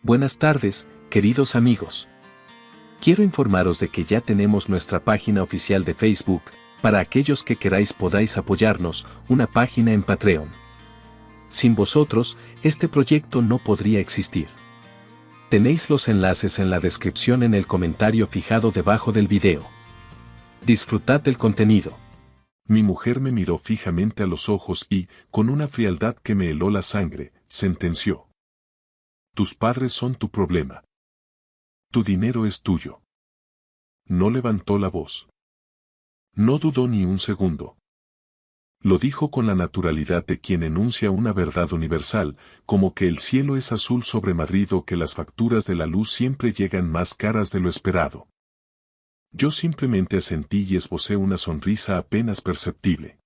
Buenas tardes, queridos amigos. Quiero informaros de que ya tenemos nuestra página oficial de Facebook. Para aquellos que queráis podáis apoyarnos, una página en Patreon. Sin vosotros, este proyecto no podría existir. Tenéis los enlaces en la descripción en el comentario fijado debajo del video. Disfrutad del contenido. Mi mujer me miró fijamente a los ojos y, con una frialdad que me heló la sangre, sentenció. Tus padres son tu problema. Tu dinero es tuyo. No levantó la voz. No dudó ni un segundo. Lo dijo con la naturalidad de quien enuncia una verdad universal, como que el cielo es azul sobre Madrid o que las facturas de la luz siempre llegan más caras de lo esperado. Yo simplemente asentí y esbocé una sonrisa apenas perceptible.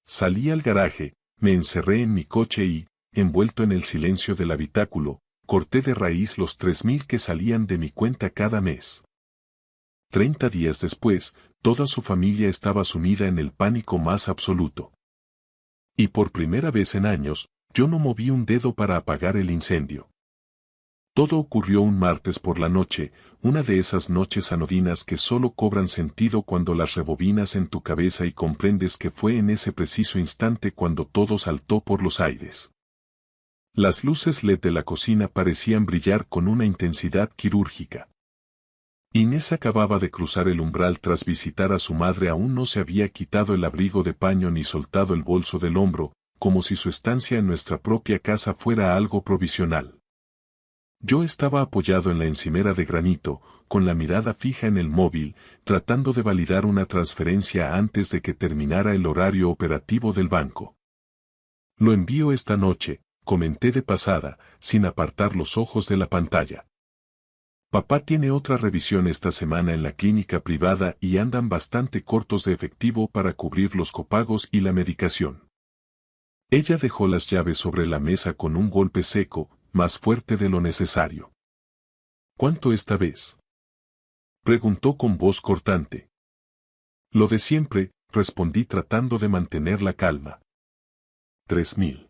Salí al garaje, me encerré en mi coche y, envuelto en el silencio del habitáculo, corté de raíz los 3.000 que salían de mi cuenta cada mes. 30 días después, toda su familia estaba sumida en el pánico más absoluto. Y por primera vez en años, yo no moví un dedo para apagar el incendio. Todo ocurrió un martes por la noche, una de esas noches anodinas que solo cobran sentido cuando las rebobinas en tu cabeza y comprendes que fue en ese preciso instante cuando todo saltó por los aires. Las luces LED de la cocina parecían brillar con una intensidad quirúrgica. Inés acababa de cruzar el umbral tras visitar a su madre. Aún no se había quitado el abrigo de paño ni soltado el bolso del hombro, como si su estancia en nuestra propia casa fuera algo provisional. Yo estaba apoyado en la encimera de granito, con la mirada fija en el móvil, tratando de validar una transferencia antes de que terminara el horario operativo del banco. Lo envío esta noche, comenté de pasada, sin apartar los ojos de la pantalla. Papá tiene otra revisión esta semana en la clínica privada y andan bastante cortos de efectivo para cubrir los copagos y la medicación. Ella dejó las llaves sobre la mesa con un golpe seco, más fuerte de lo necesario. ¿Cuánto esta vez?, preguntó con voz cortante. Lo de siempre, respondí tratando de mantener la calma. 3.000.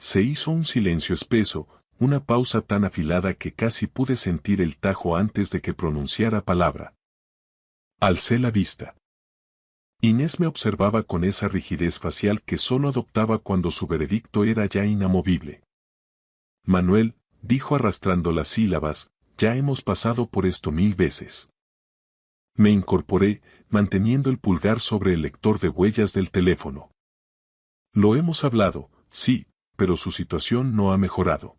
Se hizo un silencio espeso, una pausa tan afilada que casi pude sentir el tajo antes de que pronunciara palabra. Alcé la vista. Inés me observaba con esa rigidez facial que solo adoptaba cuando su veredicto era ya inamovible. Manuel, dijo arrastrando las sílabas, ya hemos pasado por esto 1000 veces. Me incorporé, manteniendo el pulgar sobre el lector de huellas del teléfono. Lo hemos hablado, sí, pero su situación no ha mejorado.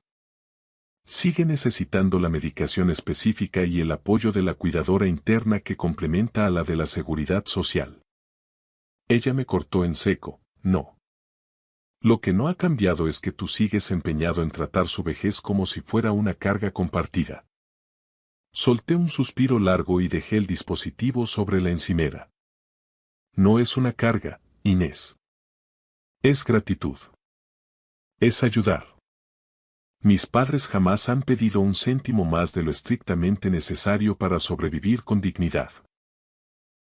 Sigue necesitando la medicación específica y el apoyo de la cuidadora interna que complementa a la de la seguridad social. Ella me cortó en seco, no. Lo que no ha cambiado es que tú sigues empeñado en tratar su vejez como si fuera una carga compartida. Solté un suspiro largo y dejé el dispositivo sobre la encimera. No es una carga, Inés. Es gratitud. Es ayudar. Mis padres jamás han pedido un céntimo más de lo estrictamente necesario para sobrevivir con dignidad.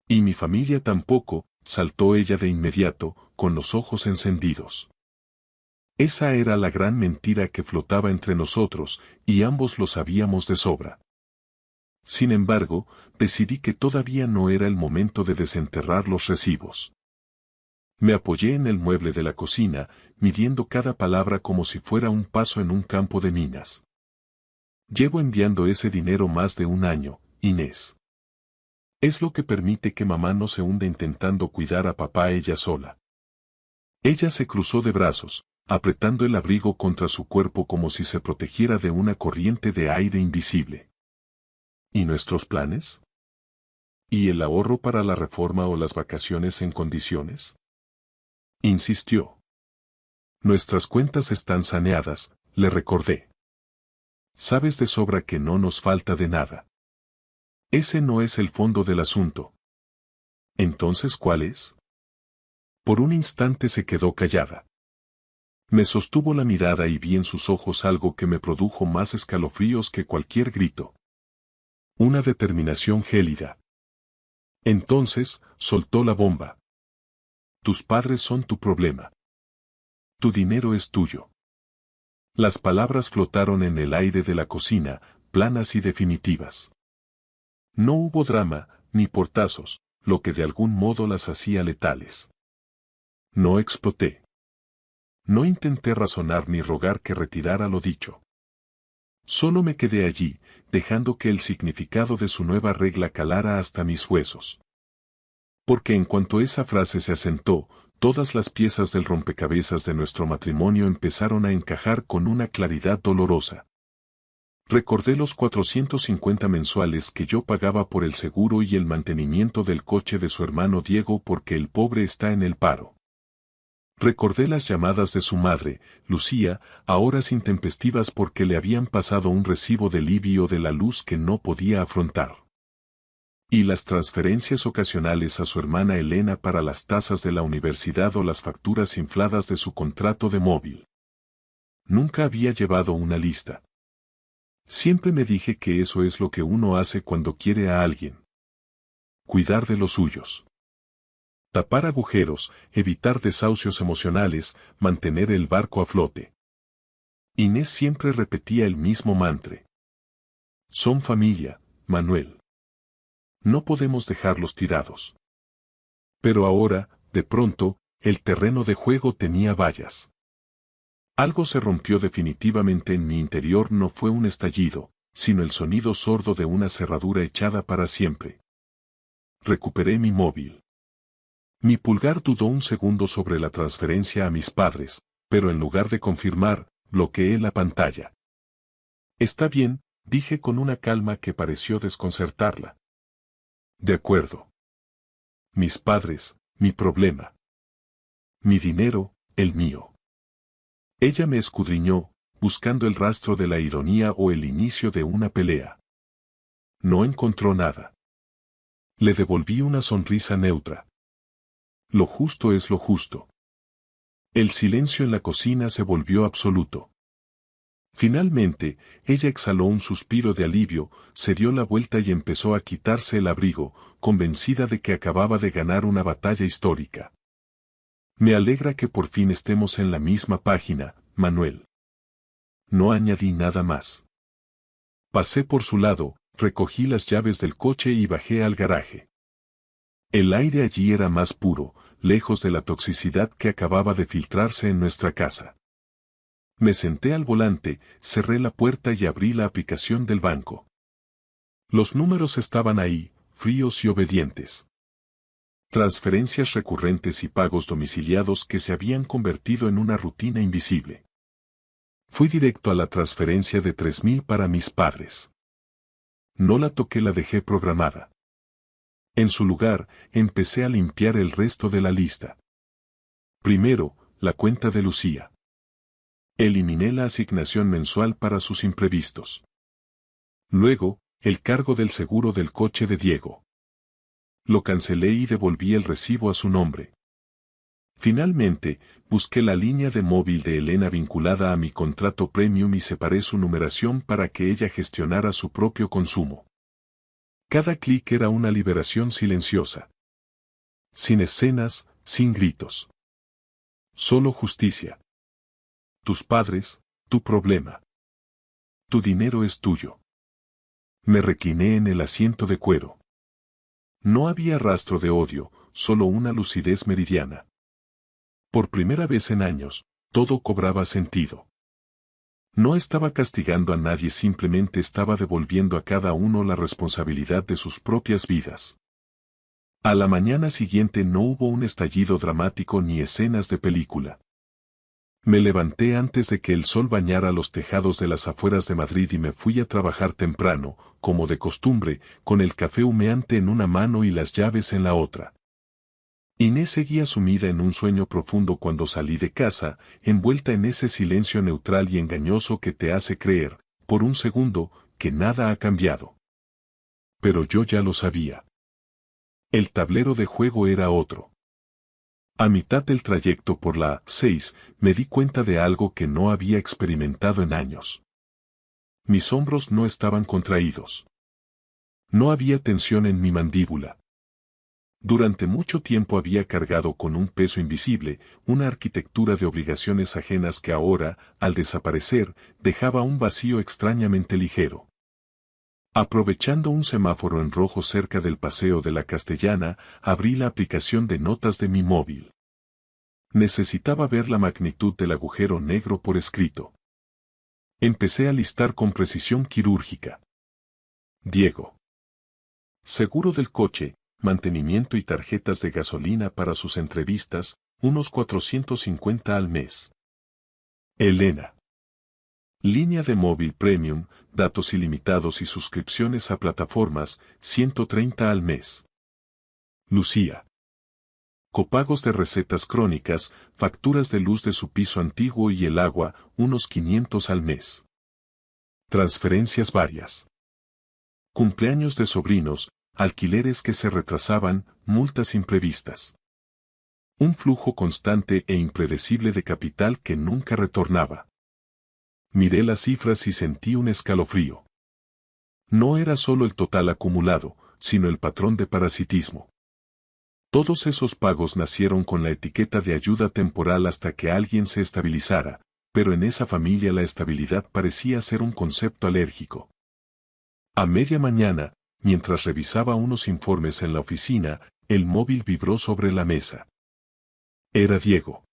Y mi familia tampoco, saltó ella de inmediato, con los ojos encendidos. Esa era la gran mentira que flotaba entre nosotros, y ambos lo sabíamos de sobra. Sin embargo, decidí que todavía no era el momento de desenterrar los recibos. Me apoyé en el mueble de la cocina, midiendo cada palabra como si fuera un paso en un campo de minas. Llevo enviando ese dinero más de un año, Inés. Es lo que permite que mamá no se hunda intentando cuidar a papá ella sola. Ella se cruzó de brazos, apretando el abrigo contra su cuerpo como si se protegiera de una corriente de aire invisible. ¿Y nuestros planes? ¿Y el ahorro para la reforma o las vacaciones en condiciones?, insistió. Nuestras cuentas están saneadas, le recordé. Sabes de sobra que no nos falta de nada. Ese no es el fondo del asunto. ¿Entonces cuál es? Por un instante se quedó callada. Me sostuvo la mirada y vi en sus ojos algo que me produjo más escalofríos que cualquier grito. Una determinación gélida. Entonces, soltó la bomba. Tus padres son tu problema. Tu dinero es tuyo. Las palabras flotaron en el aire de la cocina, planas y definitivas. No hubo drama, ni portazos, lo que de algún modo las hacía letales. No exploté. No intenté razonar ni rogar que retirara lo dicho. Solo me quedé allí, dejando que el significado de su nueva regla calara hasta mis huesos. Porque en cuanto esa frase se asentó, todas las piezas del rompecabezas de nuestro matrimonio empezaron a encajar con una claridad dolorosa. Recordé los 450 mensuales que yo pagaba por el seguro y el mantenimiento del coche de su hermano Diego porque el pobre está en el paro. Recordé las llamadas de su madre, Lucía, a horas intempestivas porque le habían pasado un recibo del IBI o de la luz que no podía afrontar. Y las transferencias ocasionales a su hermana Elena para las tasas de la universidad o las facturas infladas de su contrato de móvil. Nunca había llevado una lista. Siempre me dije que eso es lo que uno hace cuando quiere a alguien. Cuidar de los suyos. Tapar agujeros, evitar desahucios emocionales, mantener el barco a flote. Inés siempre repetía el mismo mantra. Son familia, Manuel. No podemos dejarlos tirados. Pero ahora, de pronto, el terreno de juego tenía vallas. Algo se rompió definitivamente en mi interior. No fue un estallido, sino el sonido sordo de una cerradura echada para siempre. Recuperé mi móvil. Mi pulgar dudó un segundo sobre la transferencia a mis padres, pero en lugar de confirmar, bloqueé la pantalla. Está bien, dije con una calma que pareció desconcertarla. De acuerdo. Mis padres, mi problema. Mi dinero, el mío. Ella me escudriñó, buscando el rastro de la ironía o el inicio de una pelea. No encontró nada. Le devolví una sonrisa neutra. Lo justo es lo justo. El silencio en la cocina se volvió absoluto. Finalmente, ella exhaló un suspiro de alivio, se dio la vuelta y empezó a quitarse el abrigo, convencida de que acababa de ganar una batalla histórica. Me alegra que por fin estemos en la misma página, Manuel. No añadí nada más. Pasé por su lado, recogí las llaves del coche y bajé al garaje. El aire allí era más puro, lejos de la toxicidad que acababa de filtrarse en nuestra casa. Me senté al volante, cerré la puerta y abrí la aplicación del banco. Los números estaban ahí, fríos y obedientes. Transferencias recurrentes y pagos domiciliados que se habían convertido en una rutina invisible. Fui directo a la transferencia de 3,000 para mis padres. No la toqué, la dejé programada. En su lugar, empecé a limpiar el resto de la lista. Primero, la cuenta de Lucía. Eliminé la asignación mensual para sus imprevistos. Luego, el cargo del seguro del coche de Diego. Lo cancelé y devolví el recibo a su nombre. Finalmente, busqué la línea de móvil de Elena vinculada a mi contrato premium y separé su numeración para que ella gestionara su propio consumo. Cada clic era una liberación silenciosa. Sin escenas, sin gritos. Solo justicia. Tus padres, tu problema. Tu dinero es tuyo. Me recliné en el asiento de cuero. No había rastro de odio, solo una lucidez meridiana. Por primera vez en años, todo cobraba sentido. No estaba castigando a nadie, simplemente estaba devolviendo a cada uno la responsabilidad de sus propias vidas. A la mañana siguiente no hubo un estallido dramático ni escenas de película. Me levanté antes de que el sol bañara los tejados de las afueras de Madrid y me fui a trabajar temprano, como de costumbre, con el café humeante en una mano y las llaves en la otra. Inés seguía sumida en un sueño profundo cuando salí de casa, envuelta en ese silencio neutral y engañoso que te hace creer, por un segundo, que nada ha cambiado. Pero yo ya lo sabía. El tablero de juego era otro. A mitad del trayecto por la 6, me di cuenta de algo que no había experimentado en años. Mis hombros no estaban contraídos. No había tensión en mi mandíbula. Durante mucho tiempo había cargado con un peso invisible, una arquitectura de obligaciones ajenas que ahora, al desaparecer, dejaba un vacío extrañamente ligero. Aprovechando un semáforo en rojo cerca del Paseo de la Castellana, abrí la aplicación de notas de mi móvil. Necesitaba ver la magnitud del agujero negro por escrito. Empecé a listar con precisión quirúrgica. Diego. Seguro del coche, mantenimiento y tarjetas de gasolina para sus entrevistas, unos 450 al mes. Elena. Línea de móvil premium, datos ilimitados y suscripciones a plataformas, 130 al mes. Lucía. Copagos de recetas crónicas, facturas de luz de su piso antiguo y el agua, unos 500 al mes. Transferencias varias. Cumpleaños de sobrinos, alquileres que se retrasaban, multas imprevistas. Un flujo constante e impredecible de capital que nunca retornaba. Miré las cifras y sentí un escalofrío. No era solo el total acumulado, sino el patrón de parasitismo. Todos esos pagos nacieron con la etiqueta de ayuda temporal hasta que alguien se estabilizara, pero en esa familia la estabilidad parecía ser un concepto alérgico. A media mañana, mientras revisaba unos informes en la oficina, el móvil vibró sobre la mesa. Era Diego.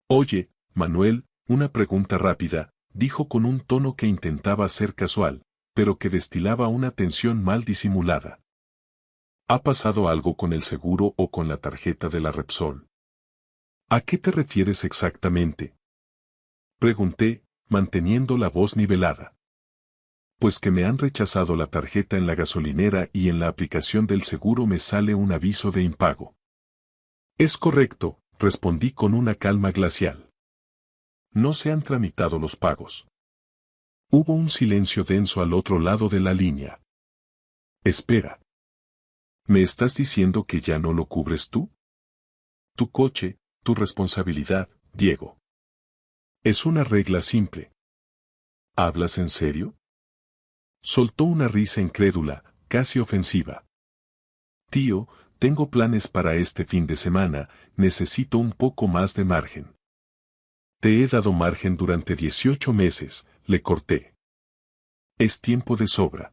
Oye, Manuel, una pregunta rápida, dijo con un tono que intentaba ser casual, pero que destilaba una tensión mal disimulada. ¿Ha pasado algo con el seguro o con la tarjeta de la Repsol? ¿A qué te refieres exactamente? Pregunté, manteniendo la voz nivelada. Pues que me han rechazado la tarjeta en la gasolinera y en la aplicación del seguro me sale un aviso de impago. Es correcto, respondí con una calma glacial. No se han tramitado los pagos. Hubo un silencio denso al otro lado de la línea. Espera. ¿Me estás diciendo que ya no lo cubres tú? Tu coche, tu responsabilidad, Diego. Es una regla simple. ¿Hablas en serio? Soltó una risa incrédula, casi ofensiva. Tío, tengo planes para este fin de semana, necesito un poco más de margen. Te he dado margen durante 18 meses, le corté. Es tiempo de sobra.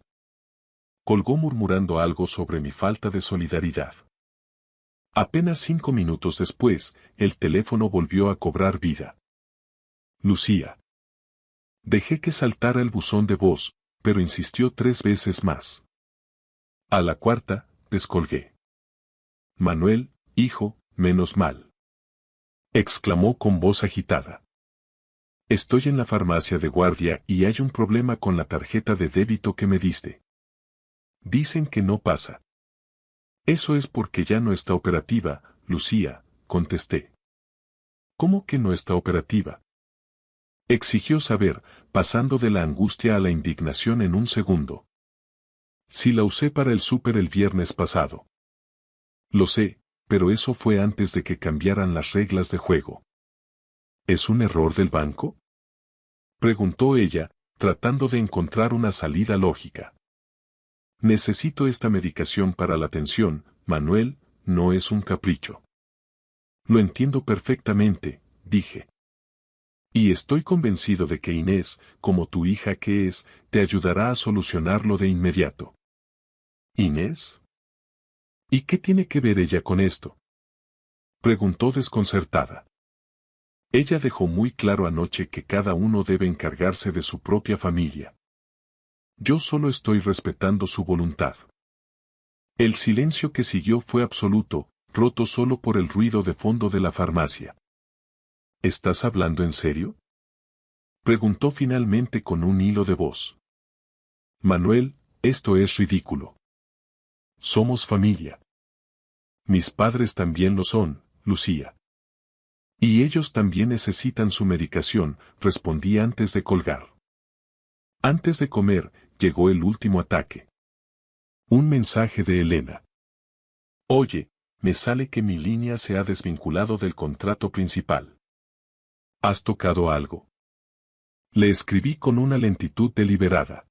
Colgó murmurando algo sobre mi falta de solidaridad. Apenas 5 minutos después, el teléfono volvió a cobrar vida. Lucía. Dejé que saltara el buzón de voz, pero insistió 3 veces más. A la cuarta, descolgué. Manuel, hijo, menos mal. Exclamó con voz agitada. Estoy en la farmacia de guardia y hay un problema con la tarjeta de débito que me diste. Dicen que no pasa. Eso es porque ya no está operativa, Lucía, contesté. ¿Cómo que no está operativa? Exigió saber, pasando de la angustia a la indignación en un segundo. Si la usé para el súper el viernes pasado. Lo sé, pero eso fue antes de que cambiaran las reglas de juego. ¿Es un error del banco? Preguntó ella, tratando de encontrar una salida lógica. Necesito esta medicación para la tensión, Manuel, no es un capricho. Lo entiendo perfectamente, dije. Y estoy convencido de que Inés, como tu hija que es, te ayudará a solucionarlo de inmediato. ¿Inés? ¿Y qué tiene que ver ella con esto? Preguntó desconcertada. Ella dejó muy claro anoche que cada uno debe encargarse de su propia familia. Yo solo estoy respetando su voluntad. El silencio que siguió fue absoluto, roto solo por el ruido de fondo de la farmacia. ¿Estás hablando en serio? Preguntó finalmente con un hilo de voz. Manuel, esto es ridículo. Somos familia. Mis padres también lo son, Lucía. Y ellos también necesitan su medicación, respondí antes de colgar. Antes de comer, llegó el último ataque. Un mensaje de Elena. Oye, me sale que mi línea se ha desvinculado del contrato principal. ¿Has tocado algo? Le escribí con una lentitud deliberada.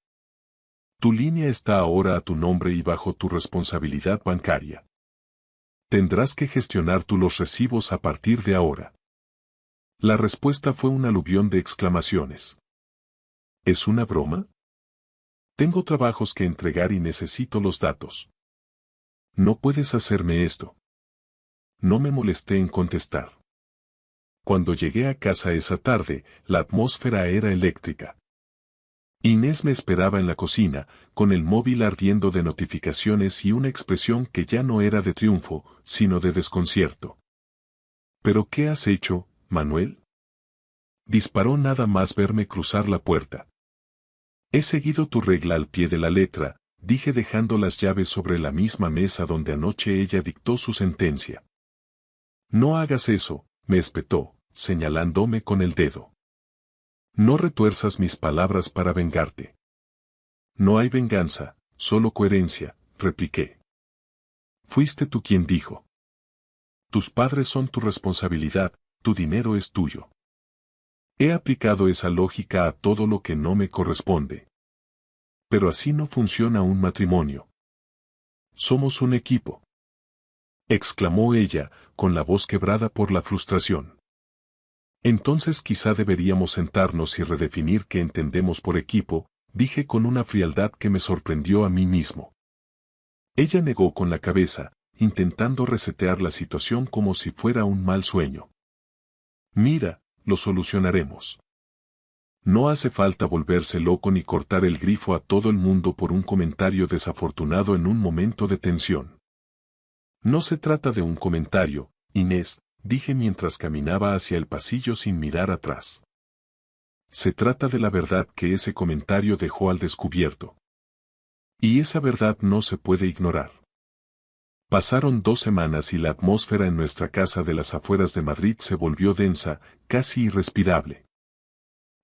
Tu línea está ahora a tu nombre y bajo tu responsabilidad bancaria. Tendrás que gestionar tú los recibos a partir de ahora. La respuesta fue un aluvión de exclamaciones. ¿Es una broma? Tengo trabajos que entregar y necesito los datos. No puedes hacerme esto. No me molesté en contestar. Cuando llegué a casa esa tarde, la atmósfera era eléctrica. Inés me esperaba en la cocina, con el móvil ardiendo de notificaciones y una expresión que ya no era de triunfo, sino de desconcierto. ¿Pero qué has hecho, Manuel? Disparó nada más verme cruzar la puerta. He seguido tu regla al pie de la letra, dije dejando las llaves sobre la misma mesa donde anoche ella dictó su sentencia. No hagas eso, me espetó, señalándome con el dedo. No retuerzas mis palabras para vengarte. No hay venganza, solo coherencia, repliqué. Fuiste tú quien dijo. Tus padres son tu responsabilidad, tu dinero es tuyo. He aplicado esa lógica a todo lo que no me corresponde. Pero así no funciona un matrimonio. Somos un equipo. Exclamó ella, con la voz quebrada por la frustración. Entonces quizá deberíamos sentarnos y redefinir qué entendemos por equipo, dije con una frialdad que me sorprendió a mí mismo. Ella negó con la cabeza, intentando resetear la situación como si fuera un mal sueño. Mira, lo solucionaremos. No hace falta volverse loco ni cortar el grifo a todo el mundo por un comentario desafortunado en un momento de tensión. No se trata de un comentario, Inés, dije mientras caminaba hacia el pasillo sin mirar atrás. Se trata de la verdad que ese comentario dejó al descubierto. Y esa verdad no se puede ignorar. Pasaron 2 semanas y la atmósfera en nuestra casa de las afueras de Madrid se volvió densa, casi irrespirable.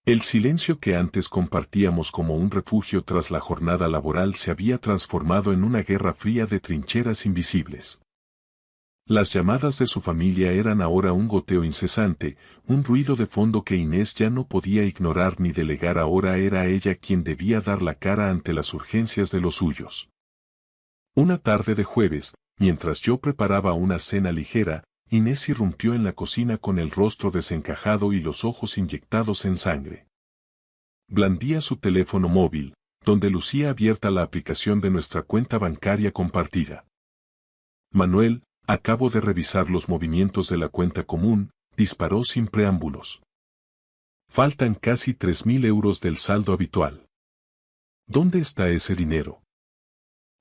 El silencio que antes compartíamos como un refugio tras la jornada laboral se había transformado en una guerra fría de trincheras invisibles. Las llamadas de su familia eran ahora un goteo incesante, un ruido de fondo que Inés ya no podía ignorar ni delegar. Ahora era ella quien debía dar la cara ante las urgencias de los suyos. Una tarde de jueves, mientras yo preparaba una cena ligera, Inés irrumpió en la cocina con el rostro desencajado y los ojos inyectados en sangre. Blandía su teléfono móvil, donde lucía abierta la aplicación de nuestra cuenta bancaria compartida. Manuel, acabo de revisar los movimientos de la cuenta común, disparó sin preámbulos. Faltan casi 3.000 euros del saldo habitual. ¿Dónde está ese dinero?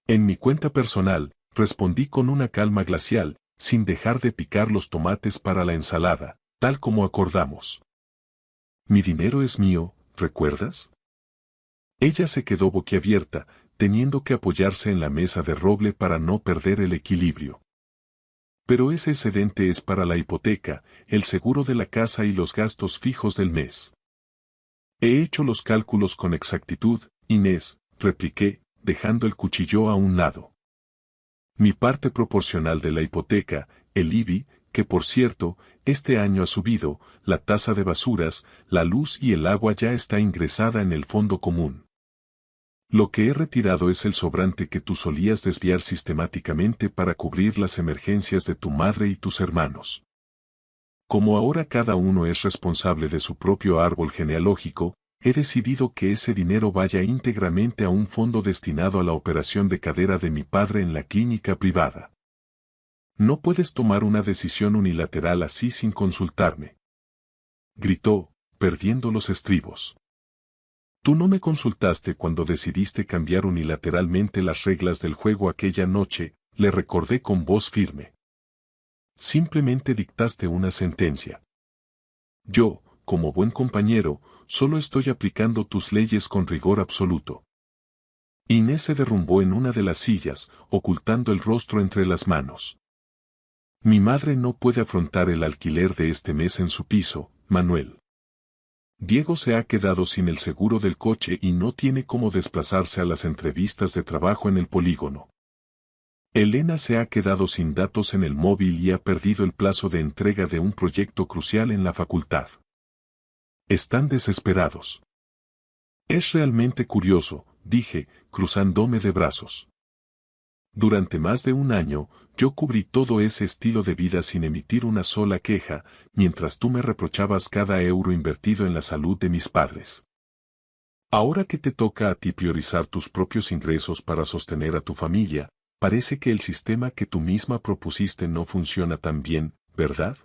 En mi cuenta personal, respondí con una calma glacial, sin dejar de picar los tomates para la ensalada, tal como acordamos. Mi dinero es mío, ¿recuerdas? Ella se quedó boquiabierta, teniendo que apoyarse en la mesa de roble para no perder el equilibrio. Pero ese excedente es para la hipoteca, el seguro de la casa y los gastos fijos del mes. He hecho los cálculos con exactitud, Inés, repliqué, dejando el cuchillo a un lado. Mi parte proporcional de la hipoteca, el IBI, que por cierto, este año ha subido, la tasa de basuras, la luz y el agua ya está ingresada en el fondo común. Lo que he retirado es el sobrante que tú solías desviar sistemáticamente para cubrir las emergencias de tu madre y tus hermanos. Como ahora cada uno es responsable de su propio árbol genealógico, he decidido que ese dinero vaya íntegramente a un fondo destinado a la operación de cadera de mi padre en la clínica privada. No puedes tomar una decisión unilateral así sin consultarme. Gritó, perdiendo los estribos. Tú no me consultaste cuando decidiste cambiar unilateralmente las reglas del juego aquella noche, le recordé con voz firme. Simplemente dictaste una sentencia. Yo, como buen compañero, solo estoy aplicando tus leyes con rigor absoluto. Inés se derrumbó en una de las sillas, ocultando el rostro entre las manos. Mi madre no puede afrontar el alquiler de este mes en su piso, Manuel. Diego se ha quedado sin el seguro del coche y no tiene cómo desplazarse a las entrevistas de trabajo en el polígono. Elena se ha quedado sin datos en el móvil y ha perdido el plazo de entrega de un proyecto crucial en la facultad. Están desesperados. Es realmente curioso, dije, cruzándome de brazos. Durante más de un año, yo cubrí todo ese estilo de vida sin emitir una sola queja, mientras tú me reprochabas cada euro invertido en la salud de mis padres. Ahora que te toca a ti priorizar tus propios ingresos para sostener a tu familia, parece que el sistema que tú misma propusiste no funciona tan bien, ¿verdad?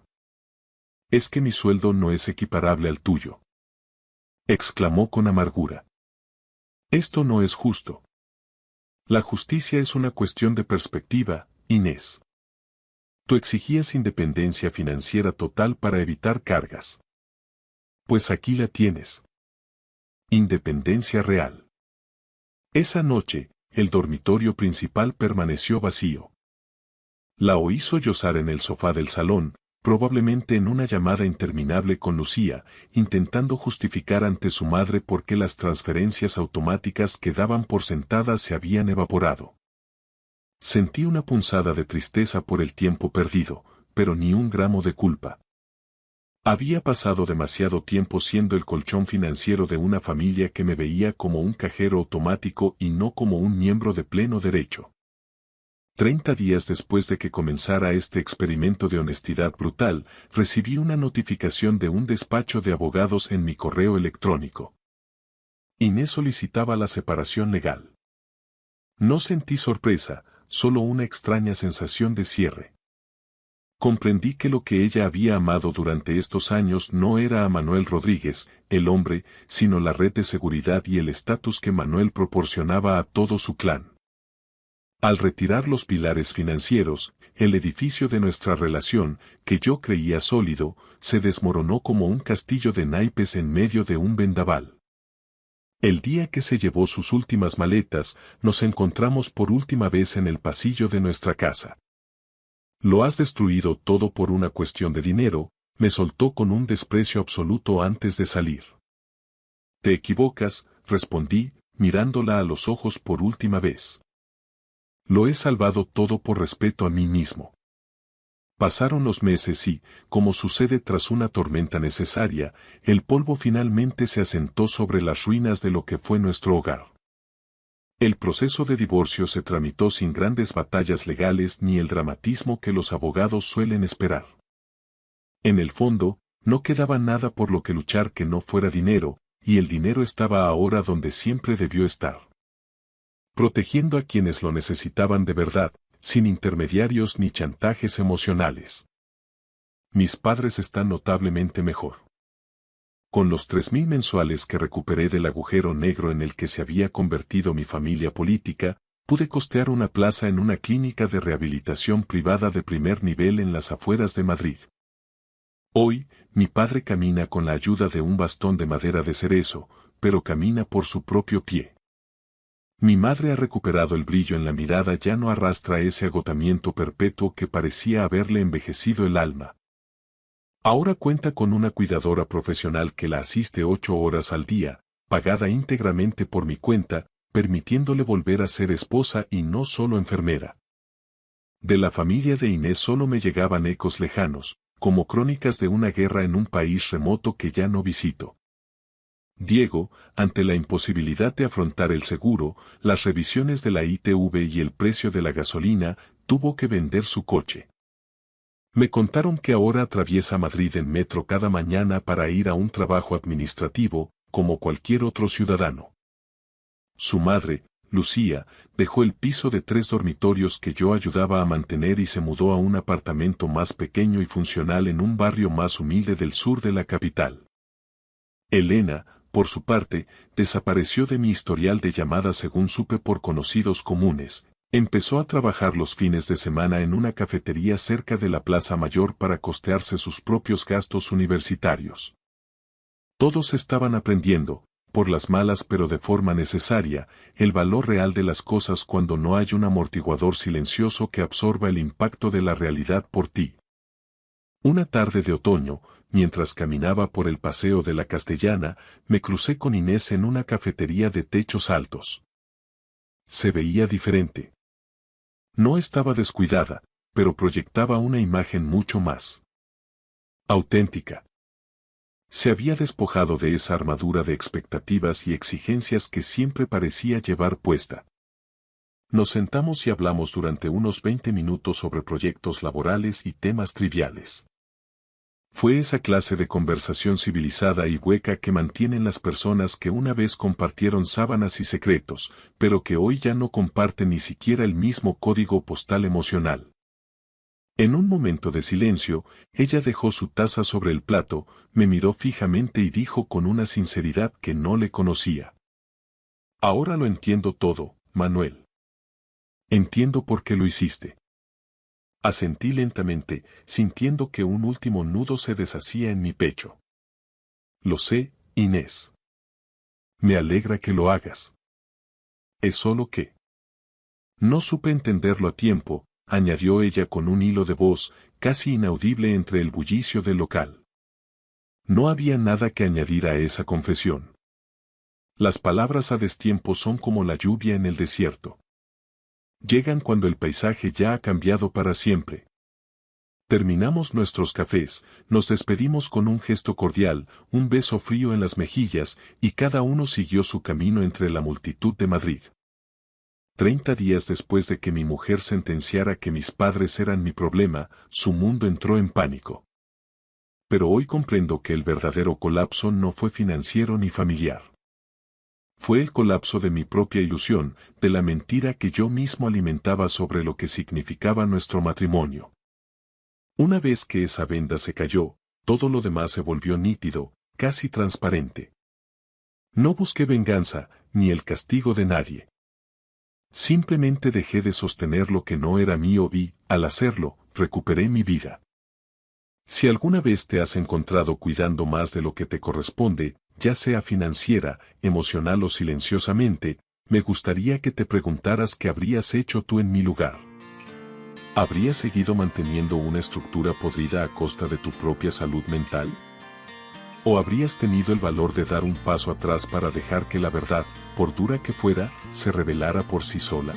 Es que mi sueldo no es equiparable al tuyo. Exclamó con amargura. Esto no es justo. La justicia es una cuestión de perspectiva, Inés. Tú exigías independencia financiera total para evitar cargas. Pues aquí la tienes. Independencia real. Esa noche, el dormitorio principal permaneció vacío. La oí sollozar en el sofá del salón, probablemente en una llamada interminable con Lucía, intentando justificar ante su madre por qué las transferencias automáticas que daban por sentadas se habían evaporado. Sentí una punzada de tristeza por el tiempo perdido, pero ni un gramo de culpa. Había pasado demasiado tiempo siendo el colchón financiero de una familia que me veía como un cajero automático y no como un miembro de pleno derecho. 30 días después de que comenzara este experimento de honestidad brutal, recibí una notificación de un despacho de abogados en mi correo electrónico. Inés solicitaba la separación legal. No sentí sorpresa, solo una extraña sensación de cierre. Comprendí que lo que ella había amado durante estos años no era a Manuel Rodríguez, el hombre, sino la red de seguridad y el estatus que Manuel proporcionaba a todo su clan. Al retirar los pilares financieros, el edificio de nuestra relación, que yo creía sólido, se desmoronó como un castillo de naipes en medio de un vendaval. El día que se llevó sus últimas maletas, nos encontramos por última vez en el pasillo de nuestra casa. Lo has destruido todo por una cuestión de dinero, me soltó con un desprecio absoluto antes de salir. Te equivocas, respondí, mirándola a los ojos por última vez. Lo he salvado todo por respeto a mí mismo. Pasaron los meses y, como sucede tras una tormenta necesaria, el polvo finalmente se asentó sobre las ruinas de lo que fue nuestro hogar. El proceso de divorcio se tramitó sin grandes batallas legales ni el dramatismo que los abogados suelen esperar. En el fondo, no quedaba nada por lo que luchar que no fuera dinero, y el dinero estaba ahora donde siempre debió estar. Protegiendo a quienes lo necesitaban de verdad, sin intermediarios ni chantajes emocionales. Mis padres están notablemente mejor. Con los 3.000 mensuales que recuperé del agujero negro en el que se había convertido mi familia política, pude costear una plaza en una clínica de rehabilitación privada de primer nivel en las afueras de Madrid. Hoy, mi padre camina con la ayuda de un bastón de madera de cerezo, pero camina por su propio pie. Mi madre ha recuperado el brillo en la mirada, ya no arrastra ese agotamiento perpetuo que parecía haberle envejecido el alma. Ahora cuenta con una cuidadora profesional que la asiste 8 horas al día, pagada íntegramente por mi cuenta, permitiéndole volver a ser esposa y no solo enfermera. De la familia de Inés solo me llegaban ecos lejanos, como crónicas de una guerra en un país remoto que ya no visito. Diego, ante la imposibilidad de afrontar el seguro, las revisiones de la ITV y el precio de la gasolina, tuvo que vender su coche. Me contaron que ahora atraviesa Madrid en metro cada mañana para ir a un trabajo administrativo, como cualquier otro ciudadano. Su madre, Lucía, dejó el piso de 3 dormitorios que yo ayudaba a mantener y se mudó a un apartamento más pequeño y funcional en un barrio más humilde del sur de la capital. Elena, por su parte, desapareció de mi historial de llamadas según supe por conocidos comunes. Empezó a trabajar los fines de semana en una cafetería cerca de la Plaza Mayor para costearse sus propios gastos universitarios. Todos estaban aprendiendo, por las malas pero de forma necesaria, el valor real de las cosas cuando no hay un amortiguador silencioso que absorba el impacto de la realidad por ti. Una tarde de otoño, mientras caminaba por el paseo de la Castellana, me crucé con Inés en una cafetería de techos altos. Se veía diferente. No estaba descuidada, pero proyectaba una imagen mucho más auténtica. Se había despojado de esa armadura de expectativas y exigencias que siempre parecía llevar puesta. Nos sentamos y hablamos durante unos 20 minutos sobre proyectos laborales y temas triviales. Fue esa clase de conversación civilizada y hueca que mantienen las personas que una vez compartieron sábanas y secretos, pero que hoy ya no comparten ni siquiera el mismo código postal emocional. En un momento de silencio, ella dejó su taza sobre el plato, me miró fijamente y dijo con una sinceridad que no le conocía: Ahora lo entiendo todo, Manuel. Entiendo por qué lo hiciste. Asentí lentamente, sintiendo que un último nudo se deshacía en mi pecho. Lo sé, Inés. Me alegra que lo hagas. Es solo que... No supe entenderlo a tiempo, añadió ella con un hilo de voz, casi inaudible entre el bullicio del local. No había nada que añadir a esa confesión. Las palabras a destiempo son como la lluvia en el desierto. Llegan cuando el paisaje ya ha cambiado para siempre. Terminamos nuestros cafés, nos despedimos con un gesto cordial, un beso frío en las mejillas, y cada uno siguió su camino entre la multitud de Madrid. 30 días después de que mi mujer sentenciara que mis padres eran mi problema, su mundo entró en pánico. Pero hoy comprendo que el verdadero colapso no fue financiero ni familiar. Fue el colapso de mi propia ilusión, de la mentira que yo mismo alimentaba sobre lo que significaba nuestro matrimonio. Una vez que esa venda se cayó, todo lo demás se volvió nítido, casi transparente. No busqué venganza, ni el castigo de nadie. Simplemente dejé de sostener lo que no era mío y, al hacerlo, recuperé mi vida. Si alguna vez te has encontrado cuidando más de lo que te corresponde, ya sea financiera, emocional o silenciosamente, me gustaría que te preguntaras qué habrías hecho tú en mi lugar. ¿Habrías seguido manteniendo una estructura podrida a costa de tu propia salud mental? ¿O habrías tenido el valor de dar un paso atrás para dejar que la verdad, por dura que fuera, se revelara por sí sola?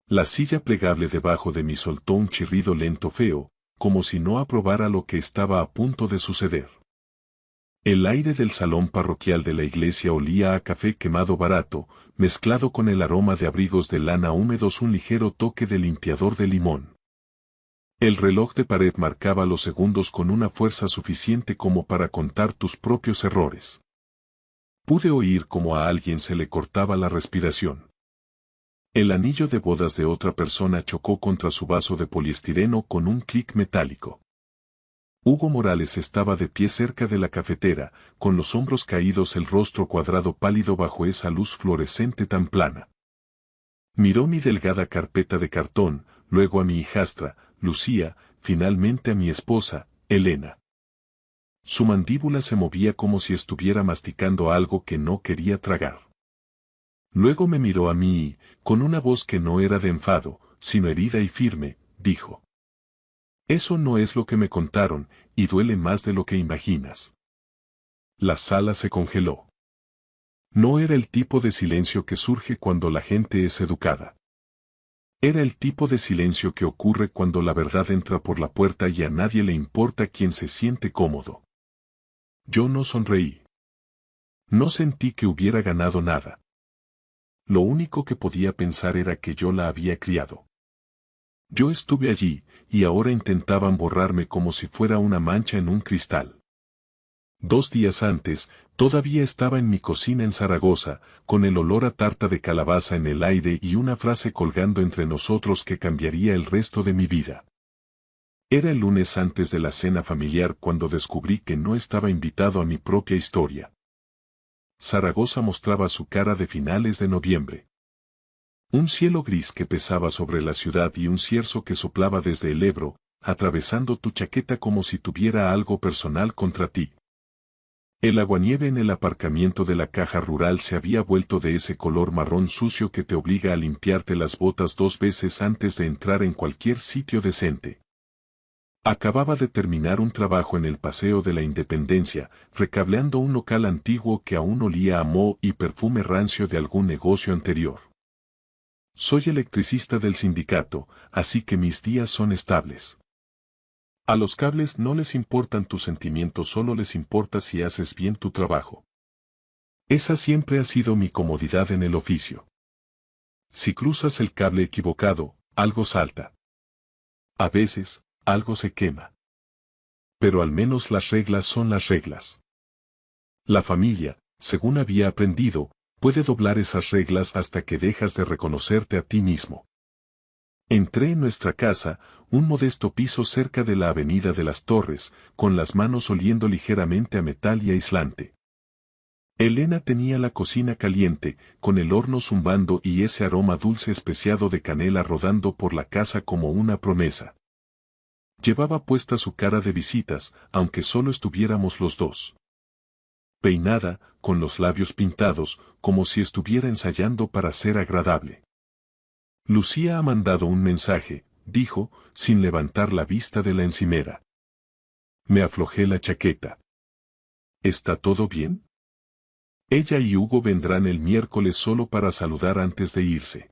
La silla plegable debajo de mí soltó un chirrido lento feo, como si no aprobara lo que estaba a punto de suceder. El aire del salón parroquial de la iglesia olía a café quemado barato, mezclado con el aroma de abrigos de lana húmedos, un ligero toque de limpiador de limón. El reloj de pared marcaba los segundos con una fuerza suficiente como para contar tus propios errores. Pude oír cómo a alguien se le cortaba la respiración. El anillo de bodas de otra persona chocó contra su vaso de poliestireno con un clic metálico. Hugo Morales estaba de pie cerca de la cafetera, con los hombros caídos, el rostro cuadrado pálido bajo esa luz fluorescente tan plana. Miró mi delgada carpeta de cartón, luego a mi hijastra, Lucía, finalmente a mi esposa, Elena. Su mandíbula se movía como si estuviera masticando algo que no quería tragar. Luego me miró a mí y, con una voz que no era de enfado, sino herida y firme, dijo: Eso no es lo que me contaron, y duele más de lo que imaginas. La sala se congeló. No era el tipo de silencio que surge cuando la gente es educada. Era el tipo de silencio que ocurre cuando la verdad entra por la puerta y a nadie le importa quién se siente cómodo. Yo no sonreí. No sentí que hubiera ganado nada. Lo único que podía pensar era que yo la había criado. Yo estuve allí, y ahora intentaban borrarme como si fuera una mancha en un cristal. 2 días antes, todavía estaba en mi cocina en Zaragoza, con el olor a tarta de calabaza en el aire y una frase colgando entre nosotros que cambiaría el resto de mi vida. Era el lunes antes de la cena familiar cuando descubrí que no estaba invitado a mi propia historia. Zaragoza mostraba su cara de finales de noviembre. Un cielo gris que pesaba sobre la ciudad y un cierzo que soplaba desde el Ebro, atravesando tu chaqueta como si tuviera algo personal contra ti. El aguanieve en el aparcamiento de la caja rural se había vuelto de ese color marrón sucio que te obliga a limpiarte las botas 2 veces antes de entrar en cualquier sitio decente. Acababa de terminar un trabajo en el Paseo de la Independencia, recableando un local antiguo que aún olía a moho y perfume rancio de algún negocio anterior. Soy electricista del sindicato, así que mis días son estables. A los cables no les importan tus sentimientos, solo les importa si haces bien tu trabajo. Esa siempre ha sido mi comodidad en el oficio. Si cruzas el cable equivocado, algo salta. A veces, algo se quema. Pero al menos las reglas son las reglas. La familia, según había aprendido, puede doblar esas reglas hasta que dejas de reconocerte a ti mismo. Entré en nuestra casa, un modesto piso cerca de la avenida de las Torres, con las manos oliendo ligeramente a metal y aislante. Elena tenía la cocina caliente, con el horno zumbando y ese aroma dulce especiado de canela rodando por la casa como una promesa. Llevaba puesta su cara de visitas, aunque solo estuviéramos los dos. Peinada, con los labios pintados, como si estuviera ensayando para ser agradable. Lucía ha mandado un mensaje, dijo, sin levantar la vista de la encimera. Me aflojé la chaqueta. ¿Está todo bien? Ella y Hugo vendrán el miércoles solo para saludar antes de irse.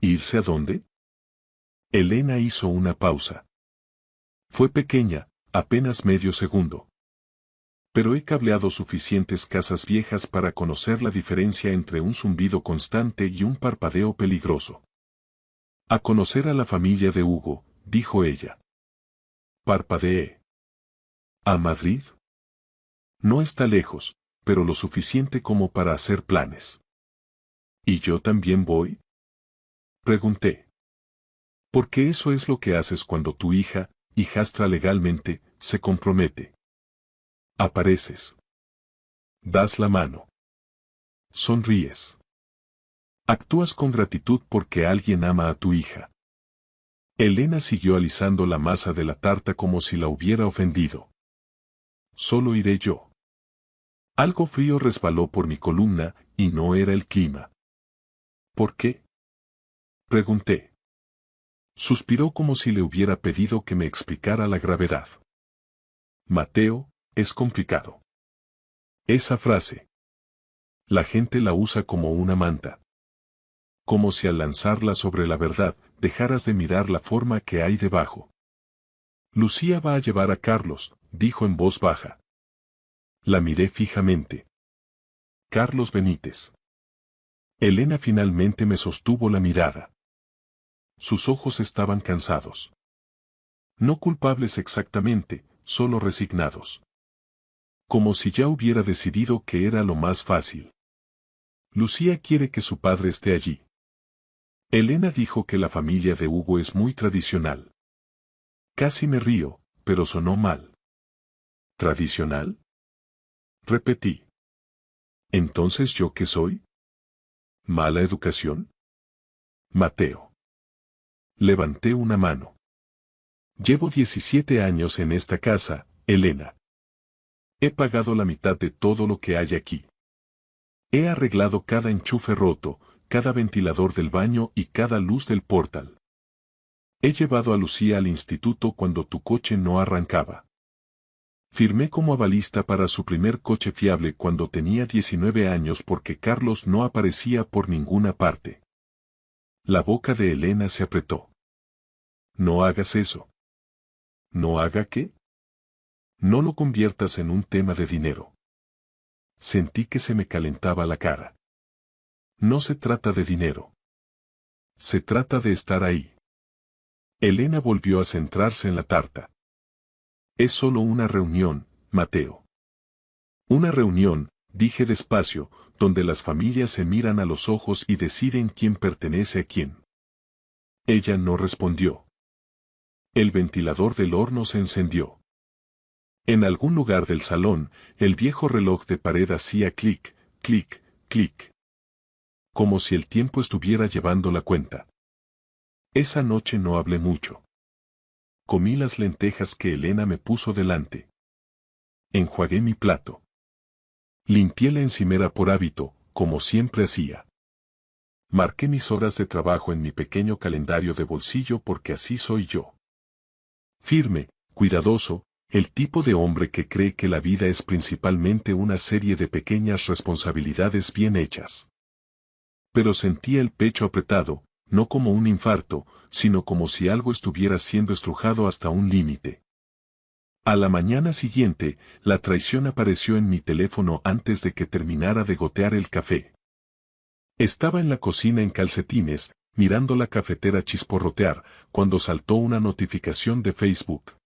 ¿Irse a dónde? Elena hizo una pausa. Fue pequeña, apenas medio segundo. Pero he cableado suficientes casas viejas para conocer la diferencia entre un zumbido constante y un parpadeo peligroso. A conocer a la familia de Hugo, dijo ella. Parpadeé. ¿A Madrid? No está lejos, pero lo suficiente como para hacer planes. ¿Y yo también voy? Pregunté. Porque eso es lo que haces cuando tu hijastra legalmente, se compromete. Apareces. Das la mano. Sonríes. Actúas con gratitud porque alguien ama a tu hija. Elena siguió alisando la masa de la tarta como si la hubiera ofendido. Solo iré yo. Algo frío resbaló por mi columna, y no era el clima. ¿Por qué? Pregunté. Suspiró como si le hubiera pedido que me explicara la gravedad. Mateo, es complicado. Esa frase. La gente la usa como una manta. Como si al lanzarla sobre la verdad, dejaras de mirar la forma que hay debajo. Lucía va a llevar a Carlos, dijo en voz baja. La miré fijamente. Carlos Benítez. Elena finalmente me sostuvo la mirada. Sus ojos estaban cansados. No culpables exactamente, solo resignados. Como si ya hubiera decidido que era lo más fácil. Lucía quiere que su padre esté allí. Elena dijo que la familia de Hugo es muy tradicional. Casi me río, pero sonó mal. ¿Tradicional? Repetí. ¿Entonces yo qué soy? ¿Mala educación? Mateo. Levanté una mano. Llevo 17 años en esta casa, Elena. He pagado la mitad de todo lo que hay aquí. He arreglado cada enchufe roto, cada ventilador del baño y cada luz del portal. He llevado a Lucía al instituto cuando tu coche no arrancaba. Firmé como avalista para su primer coche fiable cuando tenía 19 años porque Carlos no aparecía por ninguna parte. La boca de Elena se apretó. No hagas eso. ¿No haga qué? No lo conviertas en un tema de dinero. Sentí que se me calentaba la cara. No se trata de dinero. Se trata de estar ahí. Elena volvió a centrarse en la tarta. Es solo una reunión, Mateo. Una reunión, dije despacio, donde las familias se miran a los ojos y deciden quién pertenece a quién. Ella no respondió. El ventilador del horno se encendió. En algún lugar del salón, el viejo reloj de pared hacía clic, clic, clic. Como si el tiempo estuviera llevando la cuenta. Esa noche no hablé mucho. Comí las lentejas que Elena me puso delante. Enjuagué mi plato. Limpié la encimera por hábito, como siempre hacía. Marqué mis horas de trabajo en mi pequeño calendario de bolsillo porque así soy yo. Firme, cuidadoso, el tipo de hombre que cree que la vida es principalmente una serie de pequeñas responsabilidades bien hechas. Pero sentía el pecho apretado, no como un infarto, sino como si algo estuviera siendo estrujado hasta un límite. A la mañana siguiente, la traición apareció en mi teléfono antes de que terminara de gotear el café. Estaba en la cocina en calcetines, mirando la cafetera chisporrotear, cuando saltó una notificación de Facebook.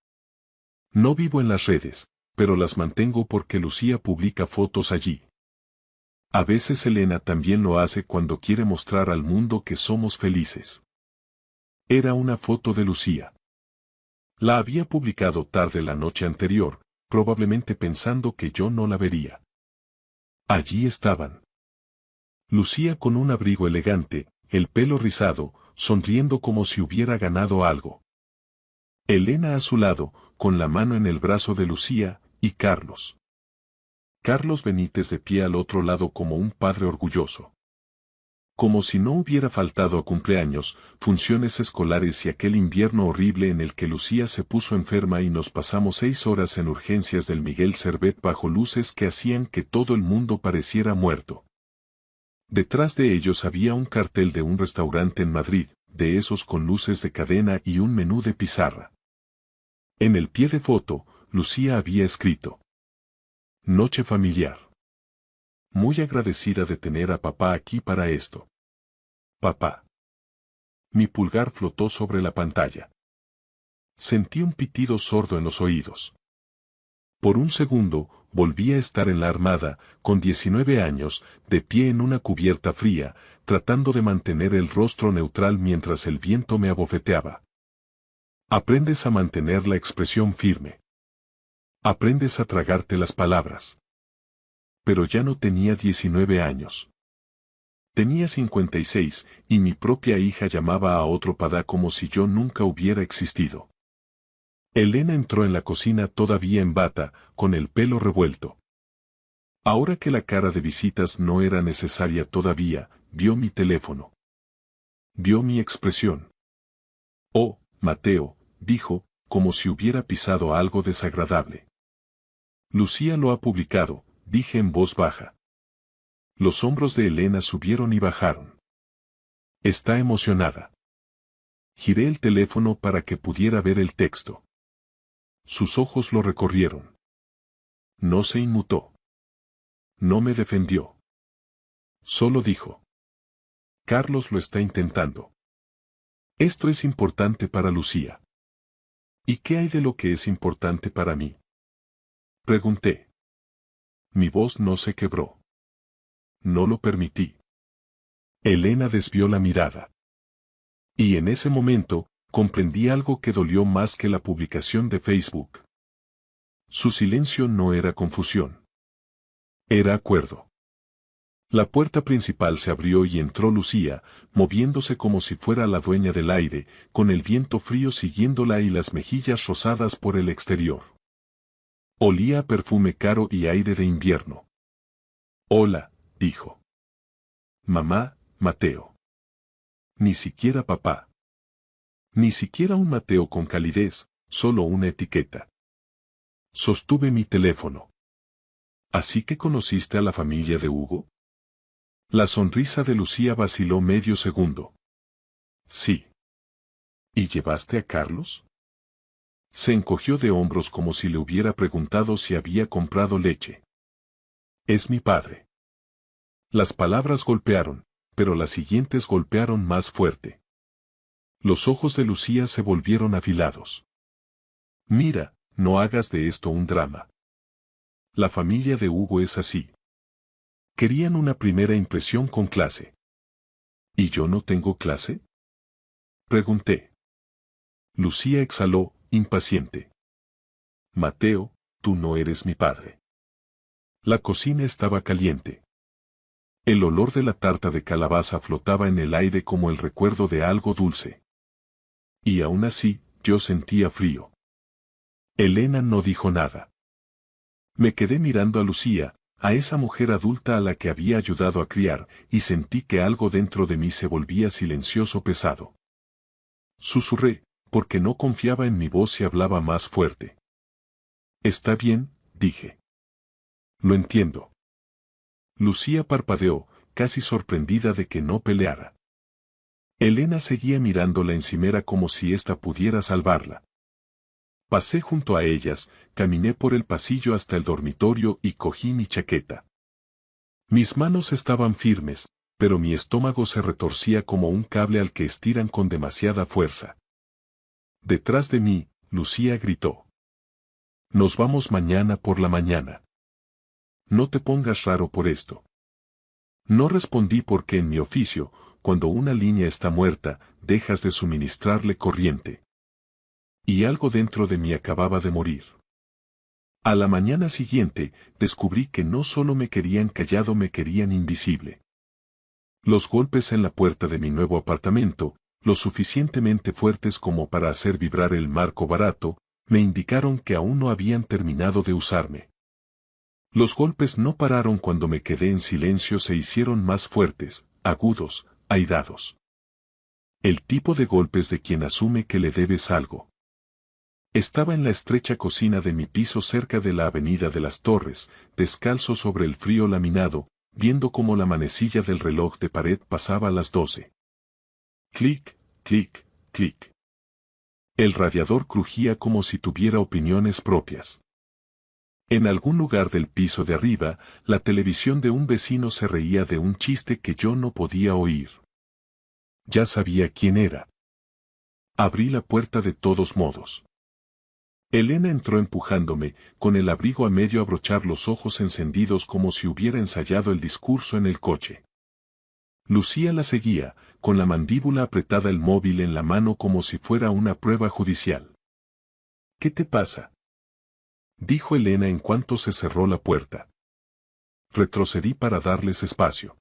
No vivo en las redes, pero las mantengo porque Lucía publica fotos allí. A veces Elena también lo hace cuando quiere mostrar al mundo que somos felices. Era una foto de Lucía. La había publicado tarde la noche anterior, probablemente pensando que yo no la vería. Allí estaban. Lucía con un abrigo elegante, el pelo rizado, sonriendo como si hubiera ganado algo. Elena a su lado, con la mano en el brazo de Lucía, y Carlos. Carlos Benítez de pie al otro lado como un padre orgulloso. Como si no hubiera faltado a cumpleaños, funciones escolares y aquel invierno horrible en el que Lucía se puso enferma y nos pasamos 6 horas en urgencias del Miguel Servet bajo luces que hacían que todo el mundo pareciera muerto. Detrás de ellos había un cartel de un restaurante en Madrid, de esos con luces de cadena y un menú de pizarra. En el pie de foto, Lucía había escrito: Noche familiar. Muy agradecida de tener a papá aquí para esto. Papá. Mi pulgar flotó sobre la pantalla. Sentí un pitido sordo en los oídos. Por un segundo, volví a estar en la Armada, con 19 años, de pie en una cubierta fría, tratando de mantener el rostro neutral mientras el viento me abofeteaba. Aprendes a mantener la expresión firme. Aprendes a tragarte las palabras. Pero ya no tenía 19 años. Tenía 56, y mi propia hija llamaba a otro padá como si yo nunca hubiera existido. Elena entró en la cocina todavía en bata, con el pelo revuelto. Ahora que la cara de visitas no era necesaria todavía, vio mi teléfono. Vio mi expresión. Oh, Mateo, dijo, como si hubiera pisado algo desagradable. Lucía lo ha publicado, dije en voz baja. Los hombros de Elena subieron y bajaron. Está emocionada. Giré el teléfono para que pudiera ver el texto. Sus ojos lo recorrieron. No se inmutó. No me defendió. Solo dijo: Carlos lo está intentando. Esto es importante para Lucía. ¿Y qué hay de lo que es importante para mí? Pregunté. Mi voz no se quebró. No lo permití. Elena desvió la mirada. Y en ese momento, comprendí algo que dolió más que la publicación de Facebook. Su silencio no era confusión. Era acuerdo. La puerta principal se abrió y entró Lucía, moviéndose como si fuera la dueña del aire, con el viento frío siguiéndola y las mejillas rosadas por el exterior. Olía a perfume caro y aire de invierno. Hola, dijo. Mamá, Mateo. Ni siquiera papá. Ni siquiera un Mateo con calidez, solo una etiqueta. Sostuve mi teléfono. ¿Así que conociste a la familia de Hugo? La sonrisa de Lucía vaciló medio segundo. Sí. ¿Y llevaste a Carlos? Se encogió de hombros como si le hubiera preguntado si había comprado leche. Es mi padre. Las palabras golpearon, pero las siguientes golpearon más fuerte. Los ojos de Lucía se volvieron afilados. Mira, no hagas de esto un drama. La familia de Hugo es así. Querían una primera impresión con clase. ¿Y yo no tengo clase? Pregunté. Lucía exhaló, impaciente. Mateo, tú no eres mi padre. La cocina estaba caliente. El olor de la tarta de calabaza flotaba en el aire como el recuerdo de algo dulce. Y aún así, yo sentía frío. Elena no dijo nada. Me quedé mirando a Lucía, a esa mujer adulta a la que había ayudado a criar, y sentí que algo dentro de mí se volvía silencioso pesado. Susurré, porque no confiaba en mi voz y hablaba más fuerte. Está bien, dije. Lo entiendo. Lucía parpadeó, casi sorprendida de que no peleara. Elena seguía mirando la encimera como si ésta pudiera salvarla. Pasé junto a ellas, caminé por el pasillo hasta el dormitorio y cogí mi chaqueta. Mis manos estaban firmes, pero mi estómago se retorcía como un cable al que estiran con demasiada fuerza. Detrás de mí, Lucía gritó. Nos vamos mañana por la mañana. No te pongas raro por esto. No respondí porque en mi oficio, cuando una línea está muerta, dejas de suministrarle corriente. Y algo dentro de mí acababa de morir. A la mañana siguiente, descubrí que no solo me querían callado, me querían invisible. Los golpes en la puerta de mi nuevo apartamento, lo suficientemente fuertes como para hacer vibrar el marco barato, me indicaron que aún no habían terminado de usarme. Los golpes no pararon cuando me quedé en silencio, se hicieron más fuertes, agudos, airados. El tipo de golpes de quien asume que le debes algo. Estaba en la estrecha cocina de mi piso cerca de la Avenida de las Torres, descalzo sobre el frío laminado, viendo cómo la manecilla del reloj de pared pasaba las 12. Clic, clic, clic. El radiador crujía como si tuviera opiniones propias. En algún lugar del piso de arriba, la televisión de un vecino se reía de un chiste que yo no podía oír. Ya sabía quién era. Abrí la puerta de todos modos. Elena entró empujándome, con el abrigo a medio abrochar, los ojos encendidos como si hubiera ensayado el discurso en el coche. Lucía la seguía, con la mandíbula apretada, el móvil en la mano como si fuera una prueba judicial. ¿Qué te pasa?, dijo Elena en cuanto se cerró la puerta. Retrocedí para darles espacio.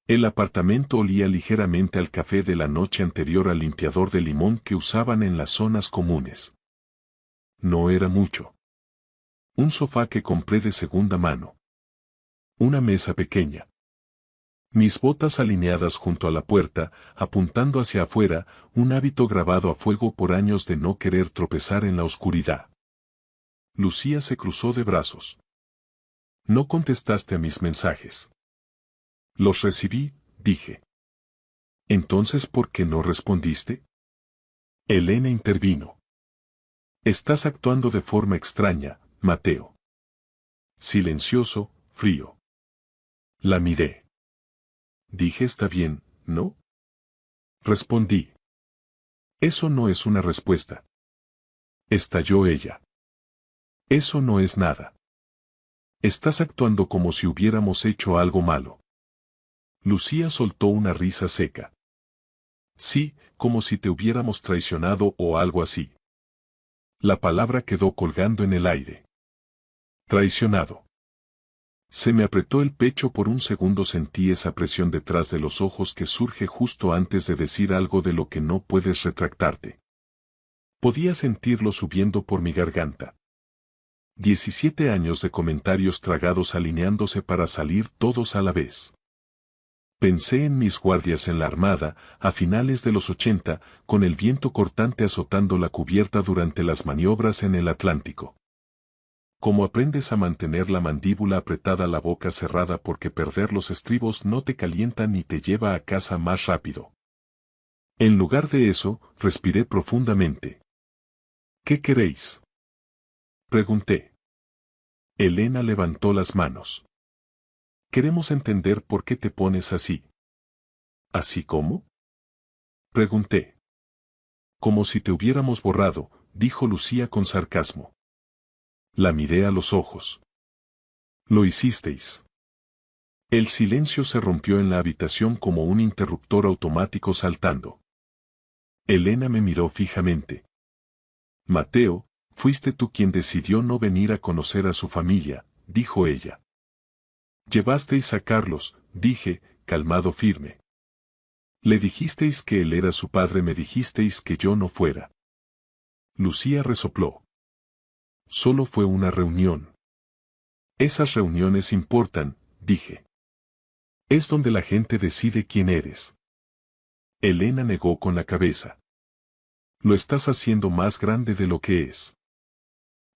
El apartamento olía ligeramente al café de la noche anterior, al limpiador de limón que usaban en las zonas comunes. No era mucho. Un sofá que compré de segunda mano. Una mesa pequeña. Mis botas alineadas junto a la puerta, apuntando hacia afuera, un hábito grabado a fuego por años de no querer tropezar en la oscuridad. Lucía se cruzó de brazos. No contestaste a mis mensajes. Los recibí, dije. Entonces, ¿por qué no respondiste? Elena intervino. Estás actuando de forma extraña, Mateo. Silencioso, frío. La miré. Dije, está bien, ¿no? Respondí. Eso no es una respuesta. Estalló ella. Eso no es nada. Estás actuando como si hubiéramos hecho algo malo. Lucía soltó una risa seca. Sí, como si te hubiéramos traicionado o algo así. La palabra quedó colgando en el aire. Traicionado. Se me apretó el pecho por un segundo, sentí esa presión detrás de los ojos que surge justo antes de decir algo de lo que no puedes retractarte. Podía sentirlo subiendo por mi garganta. 17 años de comentarios tragados alineándose para salir todos a la vez. Pensé en mis guardias en la Armada, a finales de los 80, con el viento cortante azotando la cubierta durante las maniobras en el Atlántico. ¿Cómo aprendes a mantener la mandíbula apretada, la boca cerrada, porque perder los estribos no te calienta ni te lleva a casa más rápido? En lugar de eso, respiré profundamente. ¿Qué queréis?, pregunté. Elena levantó las manos. Queremos entender por qué te pones así. ¿Así cómo?, pregunté. Como si te hubiéramos borrado, dijo Lucía con sarcasmo. La miré a los ojos. Lo hicisteis. El silencio se rompió en la habitación como un interruptor automático saltando. Elena me miró fijamente. Mateo, fuiste tú quien decidió no venir a conocer a su familia, dijo ella. Llevasteis a Carlos, dije, calmado, firme. Le dijisteis que él era su padre, me dijisteis que yo no fuera. Lucía resopló. Solo fue una reunión. Esas reuniones importan, dije. Es donde la gente decide quién eres. Elena negó con la cabeza. Lo estás haciendo más grande de lo que es.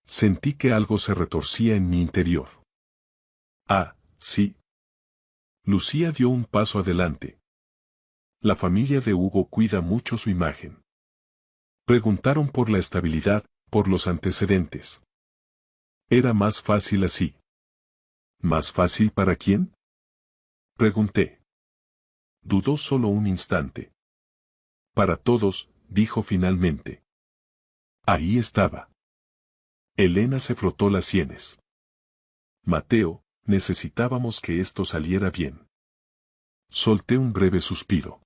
Sentí que algo se retorcía en mi interior. Ah, sí. Lucía dio un paso adelante. La familia de Hugo cuida mucho su imagen. Preguntaron por la estabilidad, por los antecedentes. Era más fácil así. ¿Más fácil para quién?, pregunté. Dudó solo un instante. Para todos, dijo finalmente. Ahí estaba. Elena se frotó las sienes. Mateo, necesitábamos que esto saliera bien. Solté un breve suspiro.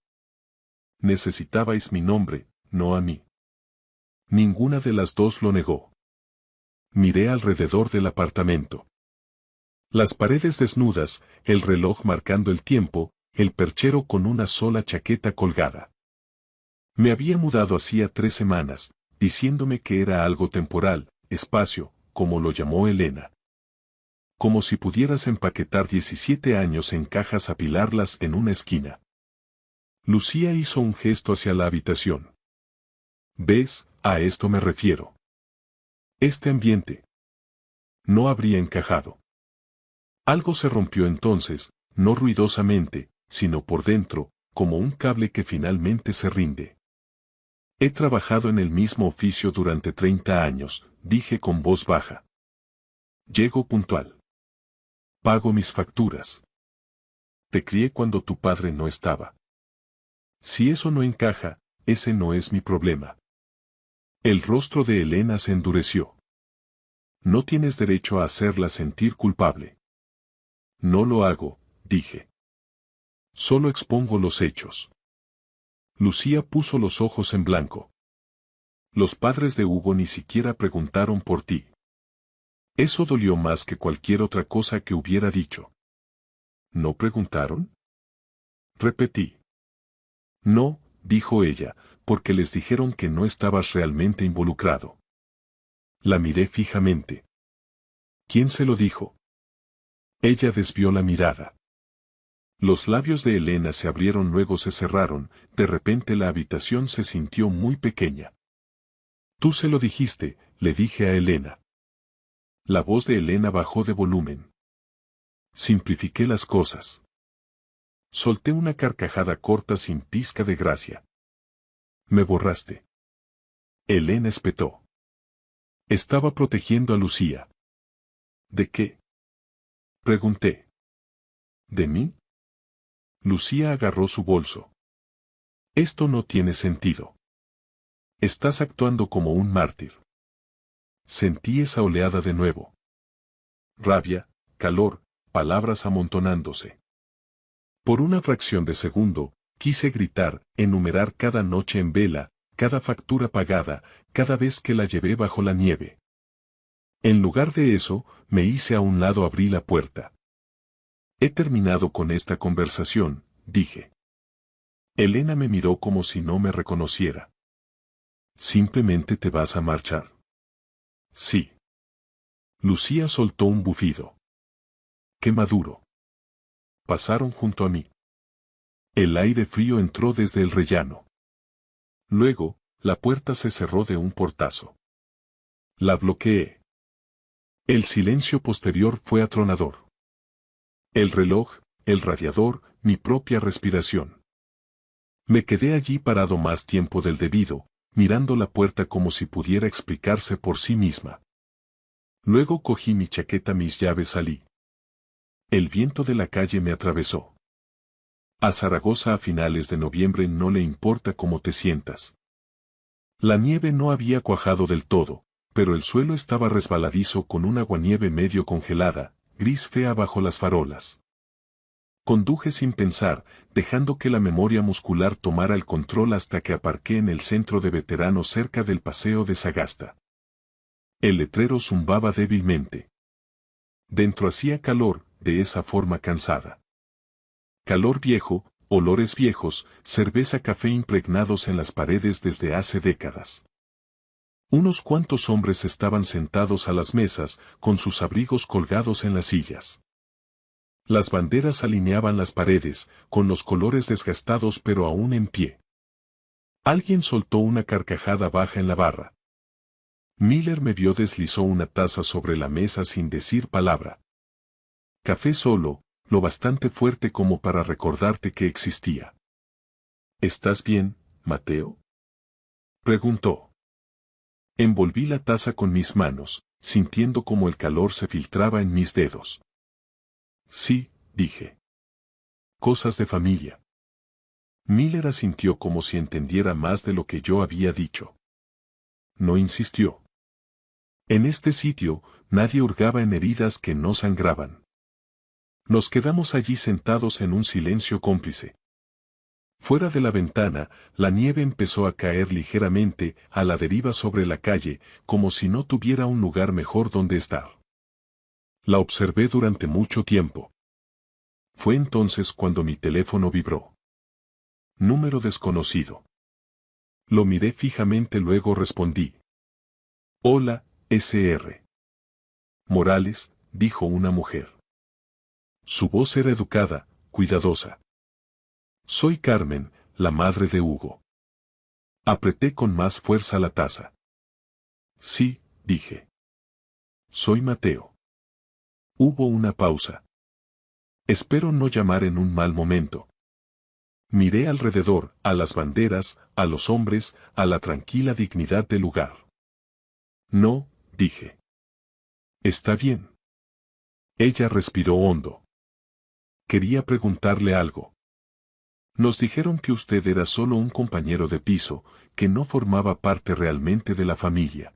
Necesitabais mi nombre, no a mí. Ninguna de las dos lo negó. Miré alrededor del apartamento. Las paredes desnudas, el reloj marcando el tiempo, el perchero con una sola chaqueta colgada. Me había mudado hacía 3 semanas, diciéndome que era algo temporal, espacio, como lo llamó Elena. Como si pudieras empaquetar 17 años en cajas, apilarlas en una esquina. Lucía hizo un gesto hacia la habitación. ¿Ves? A esto me refiero. Este ambiente no habría encajado. Algo se rompió entonces, no ruidosamente, sino por dentro, como un cable que finalmente se rinde. He trabajado en el mismo oficio durante 30 años, dije con voz baja. Llego puntual. Pago mis facturas. Te crié cuando tu padre no estaba. Si eso no encaja, ese no es mi problema. El rostro de Elena se endureció. No tienes derecho a hacerla sentir culpable. No lo hago, dije. Solo expongo los hechos. Lucía puso los ojos en blanco. Los padres de Hugo ni siquiera preguntaron por ti. Eso dolió más que cualquier otra cosa que hubiera dicho. ¿No preguntaron? Repetí. No, dijo ella, porque les dijeron que no estabas realmente involucrado. La miré fijamente. ¿Quién se lo dijo? Ella desvió la mirada. Los labios de Elena se abrieron, luego se cerraron, de repente la habitación se sintió muy pequeña. Tú se lo dijiste, le dije a Elena. La voz de Elena bajó de volumen. Simplifiqué las cosas. Solté una carcajada corta sin pizca de gracia. Me borraste. Elena espetó. Estaba protegiendo a Lucía. ¿De qué? Pregunté. ¿De mí? Lucía agarró su bolso. Esto no tiene sentido. Estás actuando como un mártir. Sentí esa oleada de nuevo. Rabia, calor, palabras amontonándose. Por una fracción de segundo, quise gritar, enumerar cada noche en vela, cada factura pagada, cada vez que la llevé bajo la nieve. En lugar de eso, me hice a un lado, abrí la puerta. He terminado con esta conversación, dije. Elena me miró como si no me reconociera. ¿Simplemente te vas a marchar? Sí. Lucía soltó un bufido. ¡Qué maduro! Pasaron junto a mí. El aire frío entró desde el rellano. Luego, la puerta se cerró de un portazo. La bloqueé. El silencio posterior fue atronador. El reloj, el radiador, mi propia respiración. Me quedé allí parado más tiempo del debido, mirando la puerta como si pudiera explicarse por sí misma. Luego cogí mi chaqueta, mis llaves, salí. El viento de la calle me atravesó. A Zaragoza a finales de noviembre no le importa cómo te sientas. La nieve no había cuajado del todo, pero el suelo estaba resbaladizo con una aguanieve medio congelada, gris fea bajo las farolas. Conduje sin pensar, dejando que la memoria muscular tomara el control hasta que aparqué en el centro de veteranos cerca del paseo de Sagasta. El letrero zumbaba débilmente. Dentro hacía calor, de esa forma cansada. Calor viejo, olores viejos, cerveza, café impregnados en las paredes desde hace décadas. Unos cuantos hombres estaban sentados a las mesas, con sus abrigos colgados en las sillas. Las banderas alineaban las paredes, con los colores desgastados pero aún en pie. Alguien soltó una carcajada baja en la barra. Miller me vio, deslizó una taza sobre la mesa sin decir palabra. Café solo, lo bastante fuerte como para recordarte que existía. ¿Estás bien, Mateo? Preguntó. Envolví la taza con mis manos, sintiendo como el calor se filtraba en mis dedos. Sí, dije. Cosas de familia. Miller asintió como si entendiera más de lo que yo había dicho. No insistió. En este sitio, nadie hurgaba en heridas que no sangraban. Nos quedamos allí sentados en un silencio cómplice. Fuera de la ventana, la nieve empezó a caer ligeramente a la deriva sobre la calle, como si no tuviera un lugar mejor donde estar. La observé durante mucho tiempo. Fue entonces cuando mi teléfono vibró. Número desconocido. Lo miré fijamente, luego respondí. Hola, Sr. Morales, dijo una mujer. Su voz era educada, cuidadosa. Soy Carmen, la madre de Hugo. Apreté con más fuerza la taza. Sí, dije. Soy Mateo. Hubo una pausa. Espero no llamar en un mal momento. Miré alrededor, a las banderas, a los hombres, a la tranquila dignidad del lugar. No, dije. Está bien. Ella respiró hondo. Quería preguntarle algo. Nos dijeron que usted era solo un compañero de piso, que no formaba parte realmente de la familia.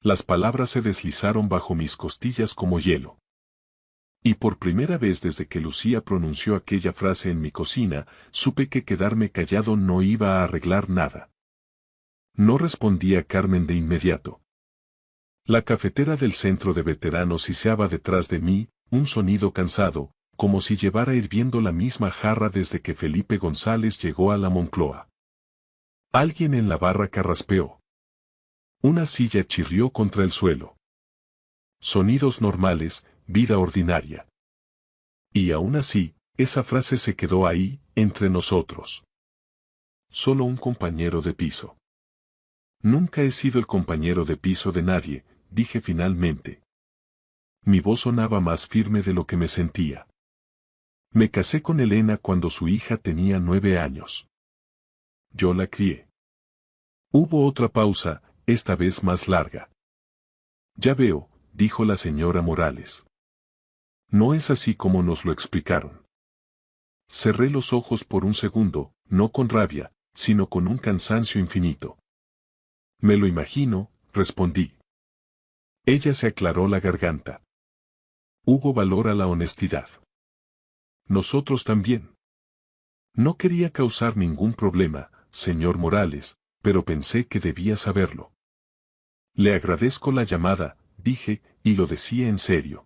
Las palabras se deslizaron bajo mis costillas como hielo. Y por primera vez desde que Lucía pronunció aquella frase en mi cocina, supe que quedarme callado no iba a arreglar nada. No respondía Carmen de inmediato. La cafetera del centro de veteranos siseaba detrás de mí, un sonido cansado, como si llevara hirviendo la misma jarra desde que Felipe González llegó a la Moncloa. Alguien en la barra carraspeó. Una silla chirrió contra el suelo. Sonidos normales, vida ordinaria. Y aún así, esa frase se quedó ahí, entre nosotros. Solo un compañero de piso. Nunca he sido el compañero de piso de nadie, dije finalmente. Mi voz sonaba más firme de lo que me sentía. Me casé con Elena cuando su hija tenía 9 años. Yo la crié. Hubo otra pausa, esta vez más larga. Ya veo, dijo la señora Morales. No es así como nos lo explicaron. Cerré los ojos por un segundo, no con rabia, sino con un cansancio infinito. Me lo imagino, respondí. Ella se aclaró la garganta. Hubo valor a la honestidad. Nosotros también. No quería causar ningún problema, señor Morales, pero pensé que debía saberlo. Le agradezco la llamada, dije, y lo decía en serio.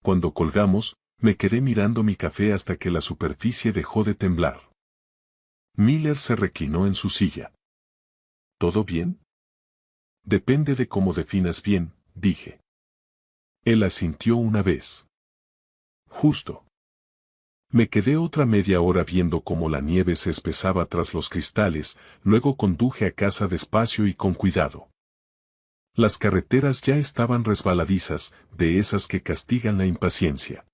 Cuando colgamos, me quedé mirando mi café hasta que la superficie dejó de temblar. Miller se reclinó en su silla. ¿Todo bien? Depende de cómo definas bien, dije. Él asintió una vez. Justo. Me quedé otra media hora viendo cómo la nieve se espesaba tras los cristales, luego conduje a casa despacio y con cuidado. Las carreteras ya estaban resbaladizas, de esas que castigan la impaciencia.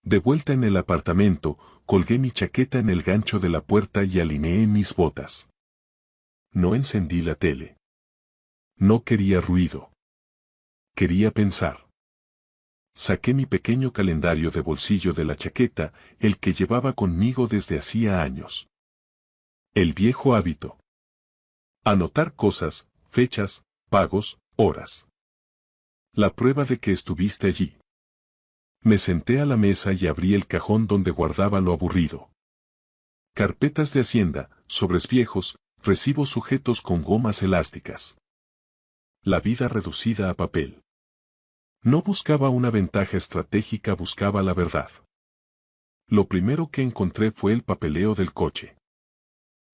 De vuelta en el apartamento, colgué mi chaqueta en el gancho de la puerta y alineé mis botas. No encendí la tele. No quería ruido. Quería pensar. Saqué mi pequeño calendario de bolsillo de la chaqueta, el que llevaba conmigo desde hacía años. El viejo hábito. Anotar cosas, fechas, pagos, horas. La prueba de que estuviste allí. Me senté a la mesa y abrí el cajón donde guardaba lo aburrido. Carpetas de Hacienda, sobres viejos, recibos sujetos con gomas elásticas. La vida reducida a papel. No buscaba una ventaja estratégica, buscaba la verdad. Lo primero que encontré fue el papeleo del coche.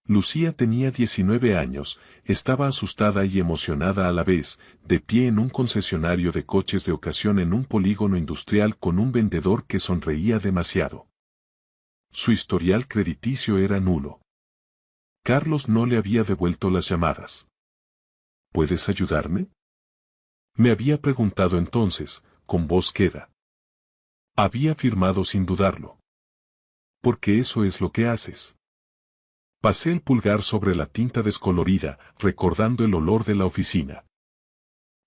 Lucía tenía 19 años, estaba asustada y emocionada a la vez, de pie en un concesionario de coches de ocasión en un polígono industrial con un vendedor que sonreía demasiado. Su historial crediticio era nulo. Carlos no le había devuelto las llamadas. ¿Puedes ayudarme?, me había preguntado entonces, con voz queda. Había afirmado sin dudarlo. Porque eso es lo que haces. Pasé el pulgar sobre la tinta descolorida, recordando el olor de la oficina.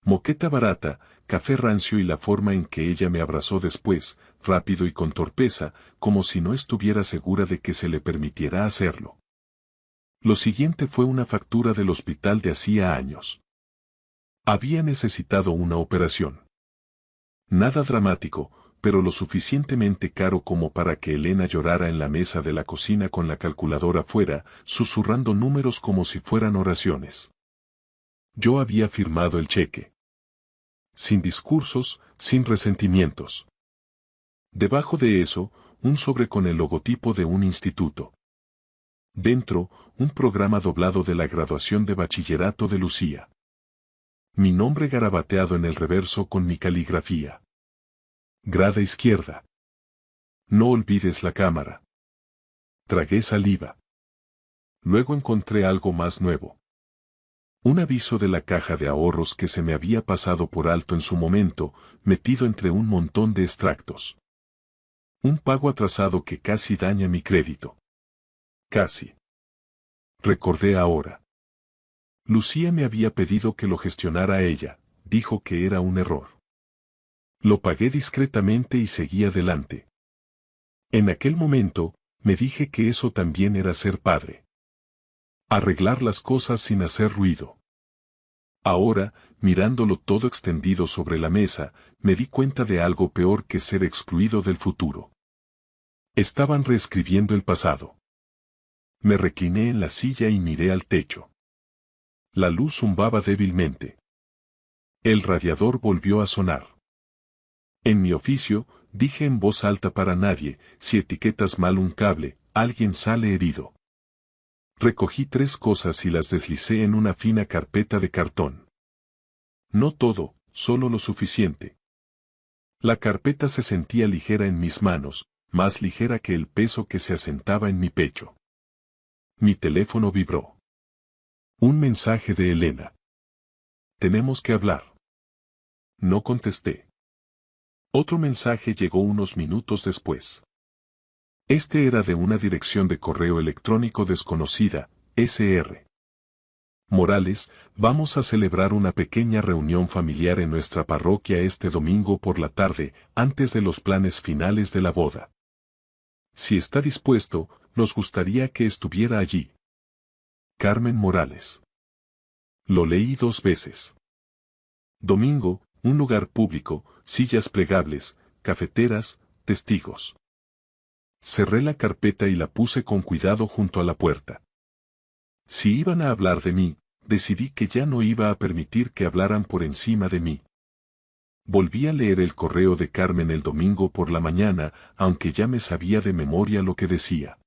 Moqueta barata, café rancio y la forma en que ella me abrazó después, rápido y con torpeza, como si no estuviera segura de que se le permitiera hacerlo. Lo siguiente fue una factura del hospital de hacía años. Había necesitado una operación. Nada dramático, pero lo suficientemente caro como para que Elena llorara en la mesa de la cocina con la calculadora fuera, susurrando números como si fueran oraciones. Yo había firmado el cheque. Sin discursos, sin resentimientos. Debajo de eso, un sobre con el logotipo de un instituto. Dentro, un programa doblado de la graduación de bachillerato de Lucía. Mi nombre garabateado en el reverso con mi caligrafía. Grada izquierda. No olvides la cámara. Tragué saliva. Luego encontré algo más nuevo. Un aviso de la caja de ahorros que se me había pasado por alto en su momento, metido entre un montón de extractos. Un pago atrasado que casi daña mi crédito. Casi. Recordé ahora. Lucía me había pedido que lo gestionara ella, dijo que era un error. Lo pagué discretamente y seguí adelante. En aquel momento, me dije que eso también era ser padre. Arreglar las cosas sin hacer ruido. Ahora, mirándolo todo extendido sobre la mesa, me di cuenta de algo peor que ser excluido del futuro. Estaban reescribiendo el pasado. Me recliné en la silla y miré al techo. La luz zumbaba débilmente. El radiador volvió a sonar. En mi oficio, dije en voz alta para nadie, si etiquetas mal un cable, alguien sale herido. Recogí 3 cosas y las deslicé en una fina carpeta de cartón. No todo, solo lo suficiente. La carpeta se sentía ligera en mis manos, más ligera que el peso que se asentaba en mi pecho. Mi teléfono vibró. Un mensaje de Elena. Tenemos que hablar. No contesté. Otro mensaje llegó unos minutos después. Este era de una dirección de correo electrónico desconocida, Sr. Morales, vamos a celebrar una pequeña reunión familiar en nuestra parroquia este domingo por la tarde, antes de los planes finales de la boda. Si está dispuesto, nos gustaría que estuviera allí. Carmen Morales. Lo leí 2 veces. Domingo, un lugar público, sillas plegables, cafeteras, testigos. Cerré la carpeta y la puse con cuidado junto a la puerta. Si iban a hablar de mí, decidí que ya no iba a permitir que hablaran por encima de mí. Volví a leer el correo de Carmen el domingo por la mañana, aunque ya me sabía de memoria lo que decía.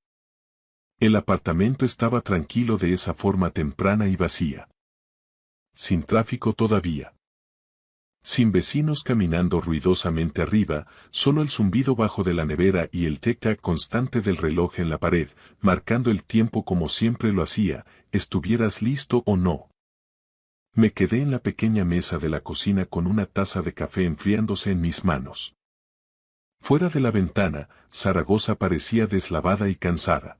El apartamento estaba tranquilo de esa forma temprana y vacía. Sin tráfico todavía. Sin vecinos caminando ruidosamente arriba, solo el zumbido bajo de la nevera y el tic-tac constante del reloj en la pared, marcando el tiempo como siempre lo hacía, estuvieras listo o no. Me quedé en la pequeña mesa de la cocina con una taza de café enfriándose en mis manos. Fuera de la ventana, Zaragoza parecía deslavada y cansada.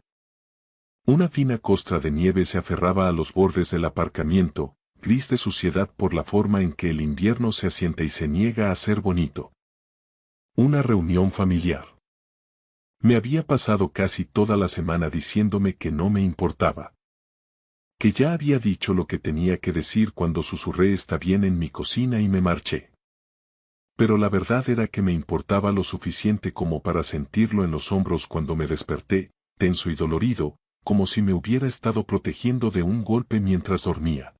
Una fina costra de nieve se aferraba a los bordes del aparcamiento, gris de suciedad por la forma en que el invierno se asienta y se niega a ser bonito. Una reunión familiar. Me había pasado casi toda la semana diciéndome que no me importaba. Que ya había dicho lo que tenía que decir cuando susurré está bien en mi cocina y me marché. Pero la verdad era que me importaba lo suficiente como para sentirlo en los hombros cuando me desperté, tenso y dolorido, como si me hubiera estado protegiendo de un golpe mientras dormía.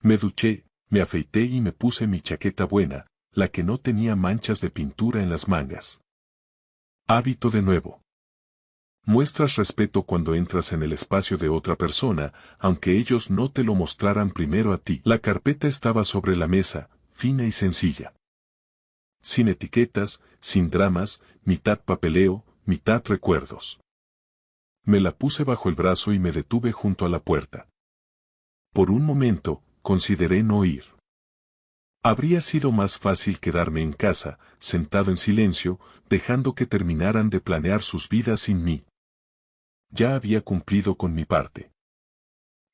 Me duché, me afeité y me puse mi chaqueta buena, la que no tenía manchas de pintura en las mangas. Hábito de nuevo. Muestras respeto cuando entras en el espacio de otra persona, aunque ellos no te lo mostraran primero a ti. La carpeta estaba sobre la mesa, fina y sencilla. Sin etiquetas, sin dramas, mitad papeleo, mitad recuerdos. Me la puse bajo el brazo y me detuve junto a la puerta. Por un momento, consideré no ir. Habría sido más fácil quedarme en casa, sentado en silencio, dejando que terminaran de planear sus vidas sin mí. Ya había cumplido con mi parte.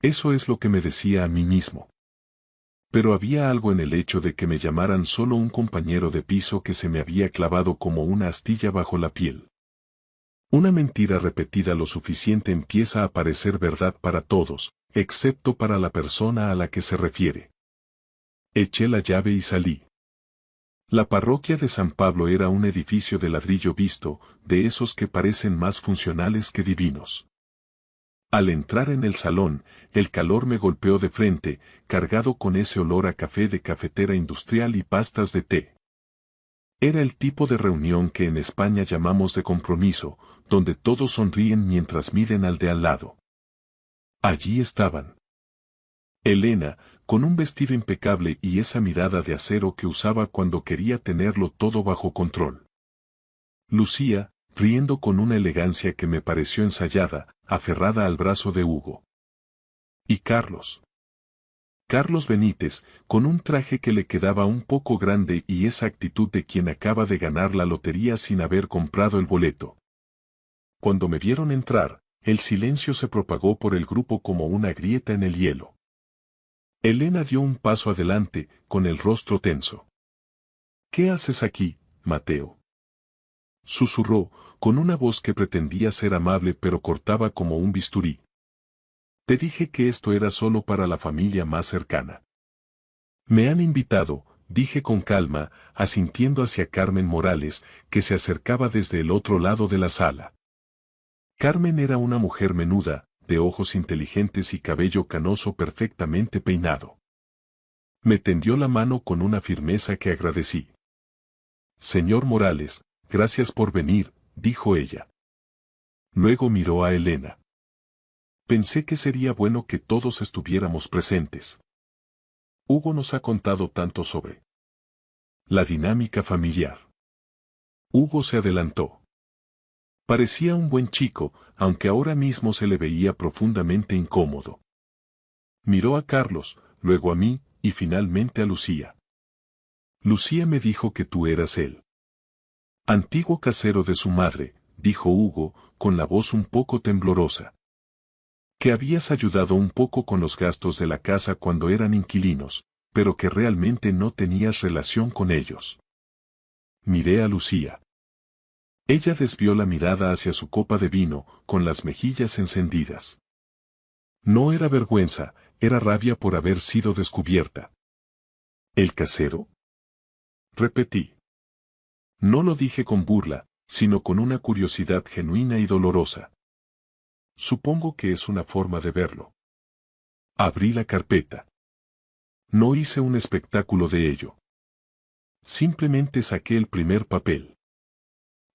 Eso es lo que me decía a mí mismo. pero había algo en el hecho de que me llamaran solo un compañero de piso que se me había clavado como una astilla bajo la piel. Una mentira repetida lo suficiente empieza a parecer verdad para todos, excepto para la persona a la que se refiere. Eché la llave y salí. La parroquia de San Pablo era un edificio de ladrillo visto, de esos que parecen más funcionales que divinos. Al entrar en el salón, el calor me golpeó de frente, cargado con ese olor a café de cafetera industrial y pastas de té. Era el tipo de reunión que en España llamamos de compromiso, donde todos sonríen mientras miden al de al lado. Allí estaban. Elena, con un vestido impecable y esa mirada de acero que usaba cuando quería tenerlo todo bajo control. Lucía, riendo con una elegancia que me pareció ensayada, aferrada al brazo de Hugo. Y Carlos. Carlos Benítez, con un traje que le quedaba un poco grande y esa actitud de quien acaba de ganar la lotería sin haber comprado el boleto. Cuando me vieron entrar, el silencio se propagó por el grupo como una grieta en el hielo. Elena dio un paso adelante, con el rostro tenso. ¿Qué haces aquí, Mateo? Susurró, con una voz que pretendía ser amable pero cortaba como un bisturí. Te dije que esto era solo para la familia más cercana. Me han invitado, dije con calma, asintiendo hacia Carmen Morales, que se acercaba desde el otro lado de la sala. Carmen era una mujer menuda, de ojos inteligentes y cabello canoso perfectamente peinado. Me tendió la mano con una firmeza que agradecí. Señor Morales, gracias por venir, dijo ella. Luego miró a Elena. Pensé que sería bueno que todos estuviéramos presentes. Hugo nos ha contado tanto sobre la dinámica familiar. Hugo se adelantó. Parecía un buen chico, aunque ahora mismo se le veía profundamente incómodo. Miró a Carlos, luego a mí, y finalmente a Lucía. Lucía me dijo que tú eras el antiguo casero de su madre, dijo Hugo, con la voz un poco temblorosa. Que habías ayudado un poco con los gastos de la casa cuando eran inquilinos, pero que realmente no tenías relación con ellos. Miré a Lucía. Ella desvió la mirada hacia su copa de vino, con las mejillas encendidas. No era vergüenza, era rabia por haber sido descubierta. ¿El casero? Repetí. No lo dije con burla, sino con una curiosidad genuina y dolorosa. Supongo que es una forma de verlo. Abrí la carpeta. No hice un espectáculo de ello. Simplemente saqué el primer papel.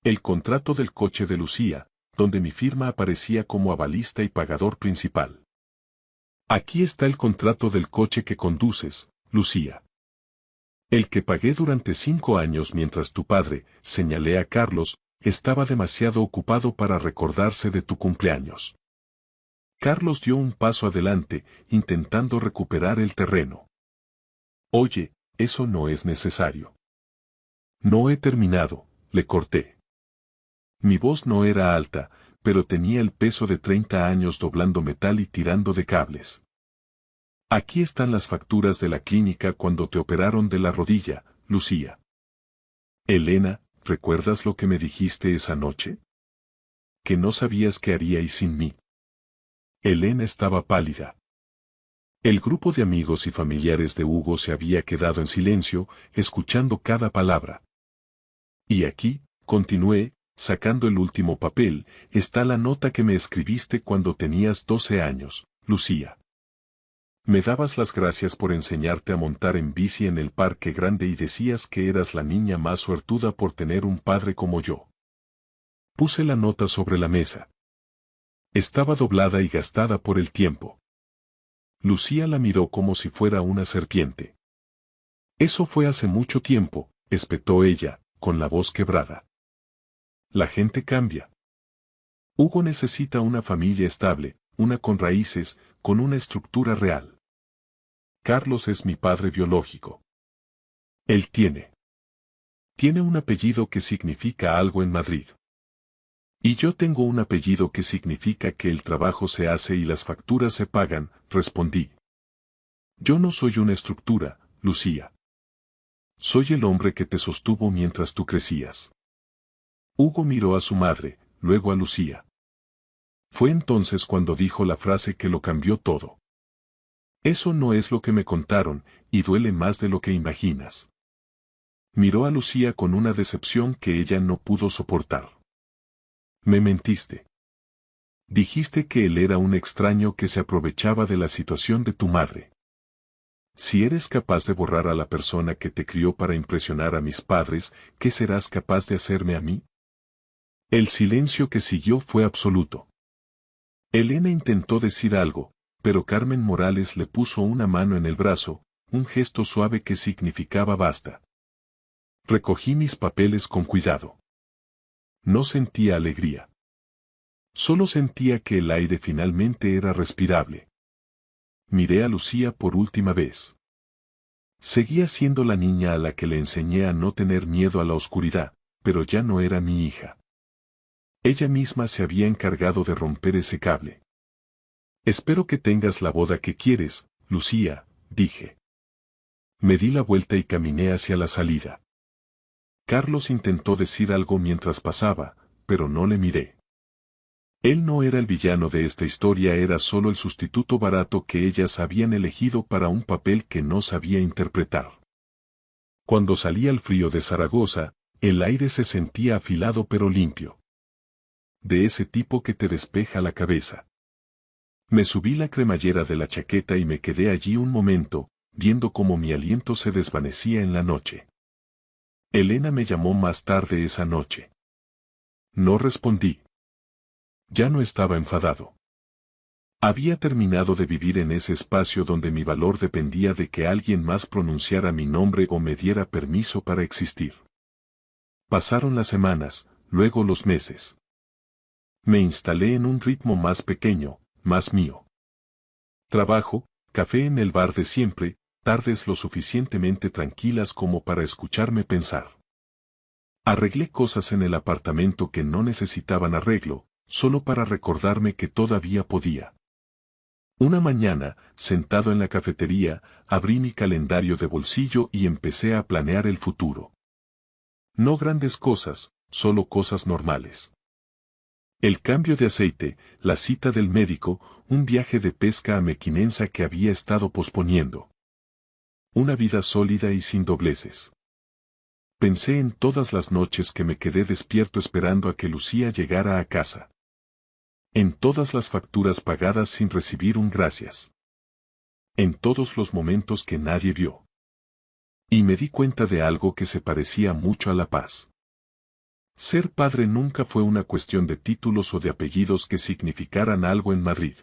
El contrato del coche de Lucía, donde mi firma aparecía como avalista y pagador principal. Aquí está el contrato del coche que conduces, Lucía. El que pagué durante 5 años mientras tu padre, señalé a Carlos, estaba demasiado ocupado para recordarse de tu cumpleaños. Carlos dio un paso adelante, intentando recuperar el terreno. Oye, eso no es necesario. No he terminado, le corté. Mi voz no era alta, pero tenía el peso de 30 años doblando metal y tirando de cables. Aquí están las facturas de la clínica cuando te operaron de la rodilla, Lucía. Elena, ¿recuerdas lo que me dijiste esa noche? Que no sabías qué haríais sin mí. Elena estaba pálida. El grupo de amigos y familiares de Hugo se había quedado en silencio, escuchando cada palabra. Y aquí, continué, sacando el último papel, está la nota que me escribiste cuando tenías 12 años, Lucía. Me dabas las gracias por enseñarte a montar en bici en el parque grande y decías que eras la niña más suertuda por tener un padre como yo. Puse la nota sobre la mesa. Estaba doblada y gastada por el tiempo. Lucía la miró como si fuera una serpiente. Eso fue hace mucho tiempo, espetó ella, con la voz quebrada. La gente cambia. Hugo necesita una familia estable, una con raíces, con una estructura real. Carlos es mi padre biológico. Él tiene un apellido que significa algo en Madrid. Y yo tengo un apellido que significa que el trabajo se hace y las facturas se pagan, respondí. Yo no soy una estructura, Lucía. Soy el hombre que te sostuvo mientras tú crecías. Hugo miró a su madre, luego a Lucía. Fue entonces cuando dijo la frase que lo cambió todo. Eso no es lo que me contaron, y duele más de lo que imaginas. Miró a Lucía con una decepción que ella no pudo soportar. Me mentiste. Dijiste que él era un extraño que se aprovechaba de la situación de tu madre. Si eres capaz de borrar a la persona que te crió para impresionar a mis padres, ¿qué serás capaz de hacerme a mí? El silencio que siguió fue absoluto. Elena intentó decir algo, pero Carmen Morales le puso una mano en el brazo, un gesto suave que significaba basta. Recogí mis papeles con cuidado. No sentía alegría. Solo sentía que el aire finalmente era respirable. Miré a Lucía por última vez. Seguía siendo la niña a la que le enseñé a no tener miedo a la oscuridad, pero ya no era mi hija. Ella misma se había encargado de romper ese cable. Espero que tengas la boda que quieres, Lucía, dije. Me di la vuelta y caminé hacia la salida. Carlos intentó decir algo mientras pasaba, pero no le miré. Él no era el villano de esta historia, era solo el sustituto barato que ellas habían elegido para un papel que no sabía interpretar. Cuando salí al frío de Zaragoza, el aire se sentía afilado pero limpio. De ese tipo que te despeja la cabeza. Me subí la cremallera de la chaqueta y me quedé allí un momento, viendo cómo mi aliento se desvanecía en la noche. Elena me llamó más tarde esa noche. No respondí. Ya no estaba enfadado. Había terminado de vivir en ese espacio donde mi valor dependía de que alguien más pronunciara mi nombre o me diera permiso para existir. Pasaron las semanas, luego los meses. Me instalé en un ritmo más pequeño, más mío. Trabajo, café en el bar de siempre, tardes lo suficientemente tranquilas como para escucharme pensar. Arreglé cosas en el apartamento que no necesitaban arreglo, solo para recordarme que todavía podía. Una mañana, sentado en la cafetería, abrí mi calendario de bolsillo y empecé a planear el futuro. No grandes cosas, solo cosas normales. El cambio de aceite, la cita del médico, un viaje de pesca a Mequinenza que había estado posponiendo. Una vida sólida y sin dobleces. Pensé en todas las noches que me quedé despierto esperando a que Lucía llegara a casa. En todas las facturas pagadas sin recibir un gracias. En todos los momentos que nadie vio. Y me di cuenta de algo que se parecía mucho a la paz. Ser padre nunca fue una cuestión de títulos o de apellidos que significaran algo en Madrid.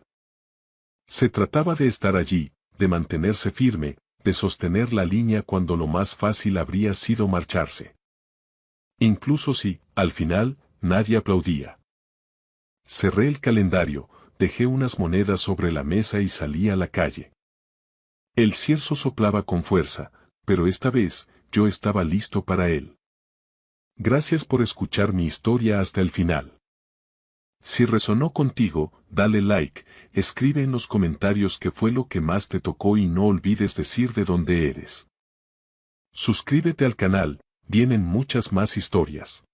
Se trataba de estar allí, de mantenerse firme, de sostener la línea cuando lo más fácil habría sido marcharse. Incluso si, al final, nadie aplaudía. Cerré el calendario, dejé unas monedas sobre la mesa y salí a la calle. El cierzo soplaba con fuerza, pero esta vez, yo estaba listo para él. Gracias por escuchar mi historia hasta el final. Si resonó contigo, dale like, escribe en los comentarios qué fue lo que más te tocó y no olvides decir de dónde eres. Suscríbete al canal, vienen muchas más historias.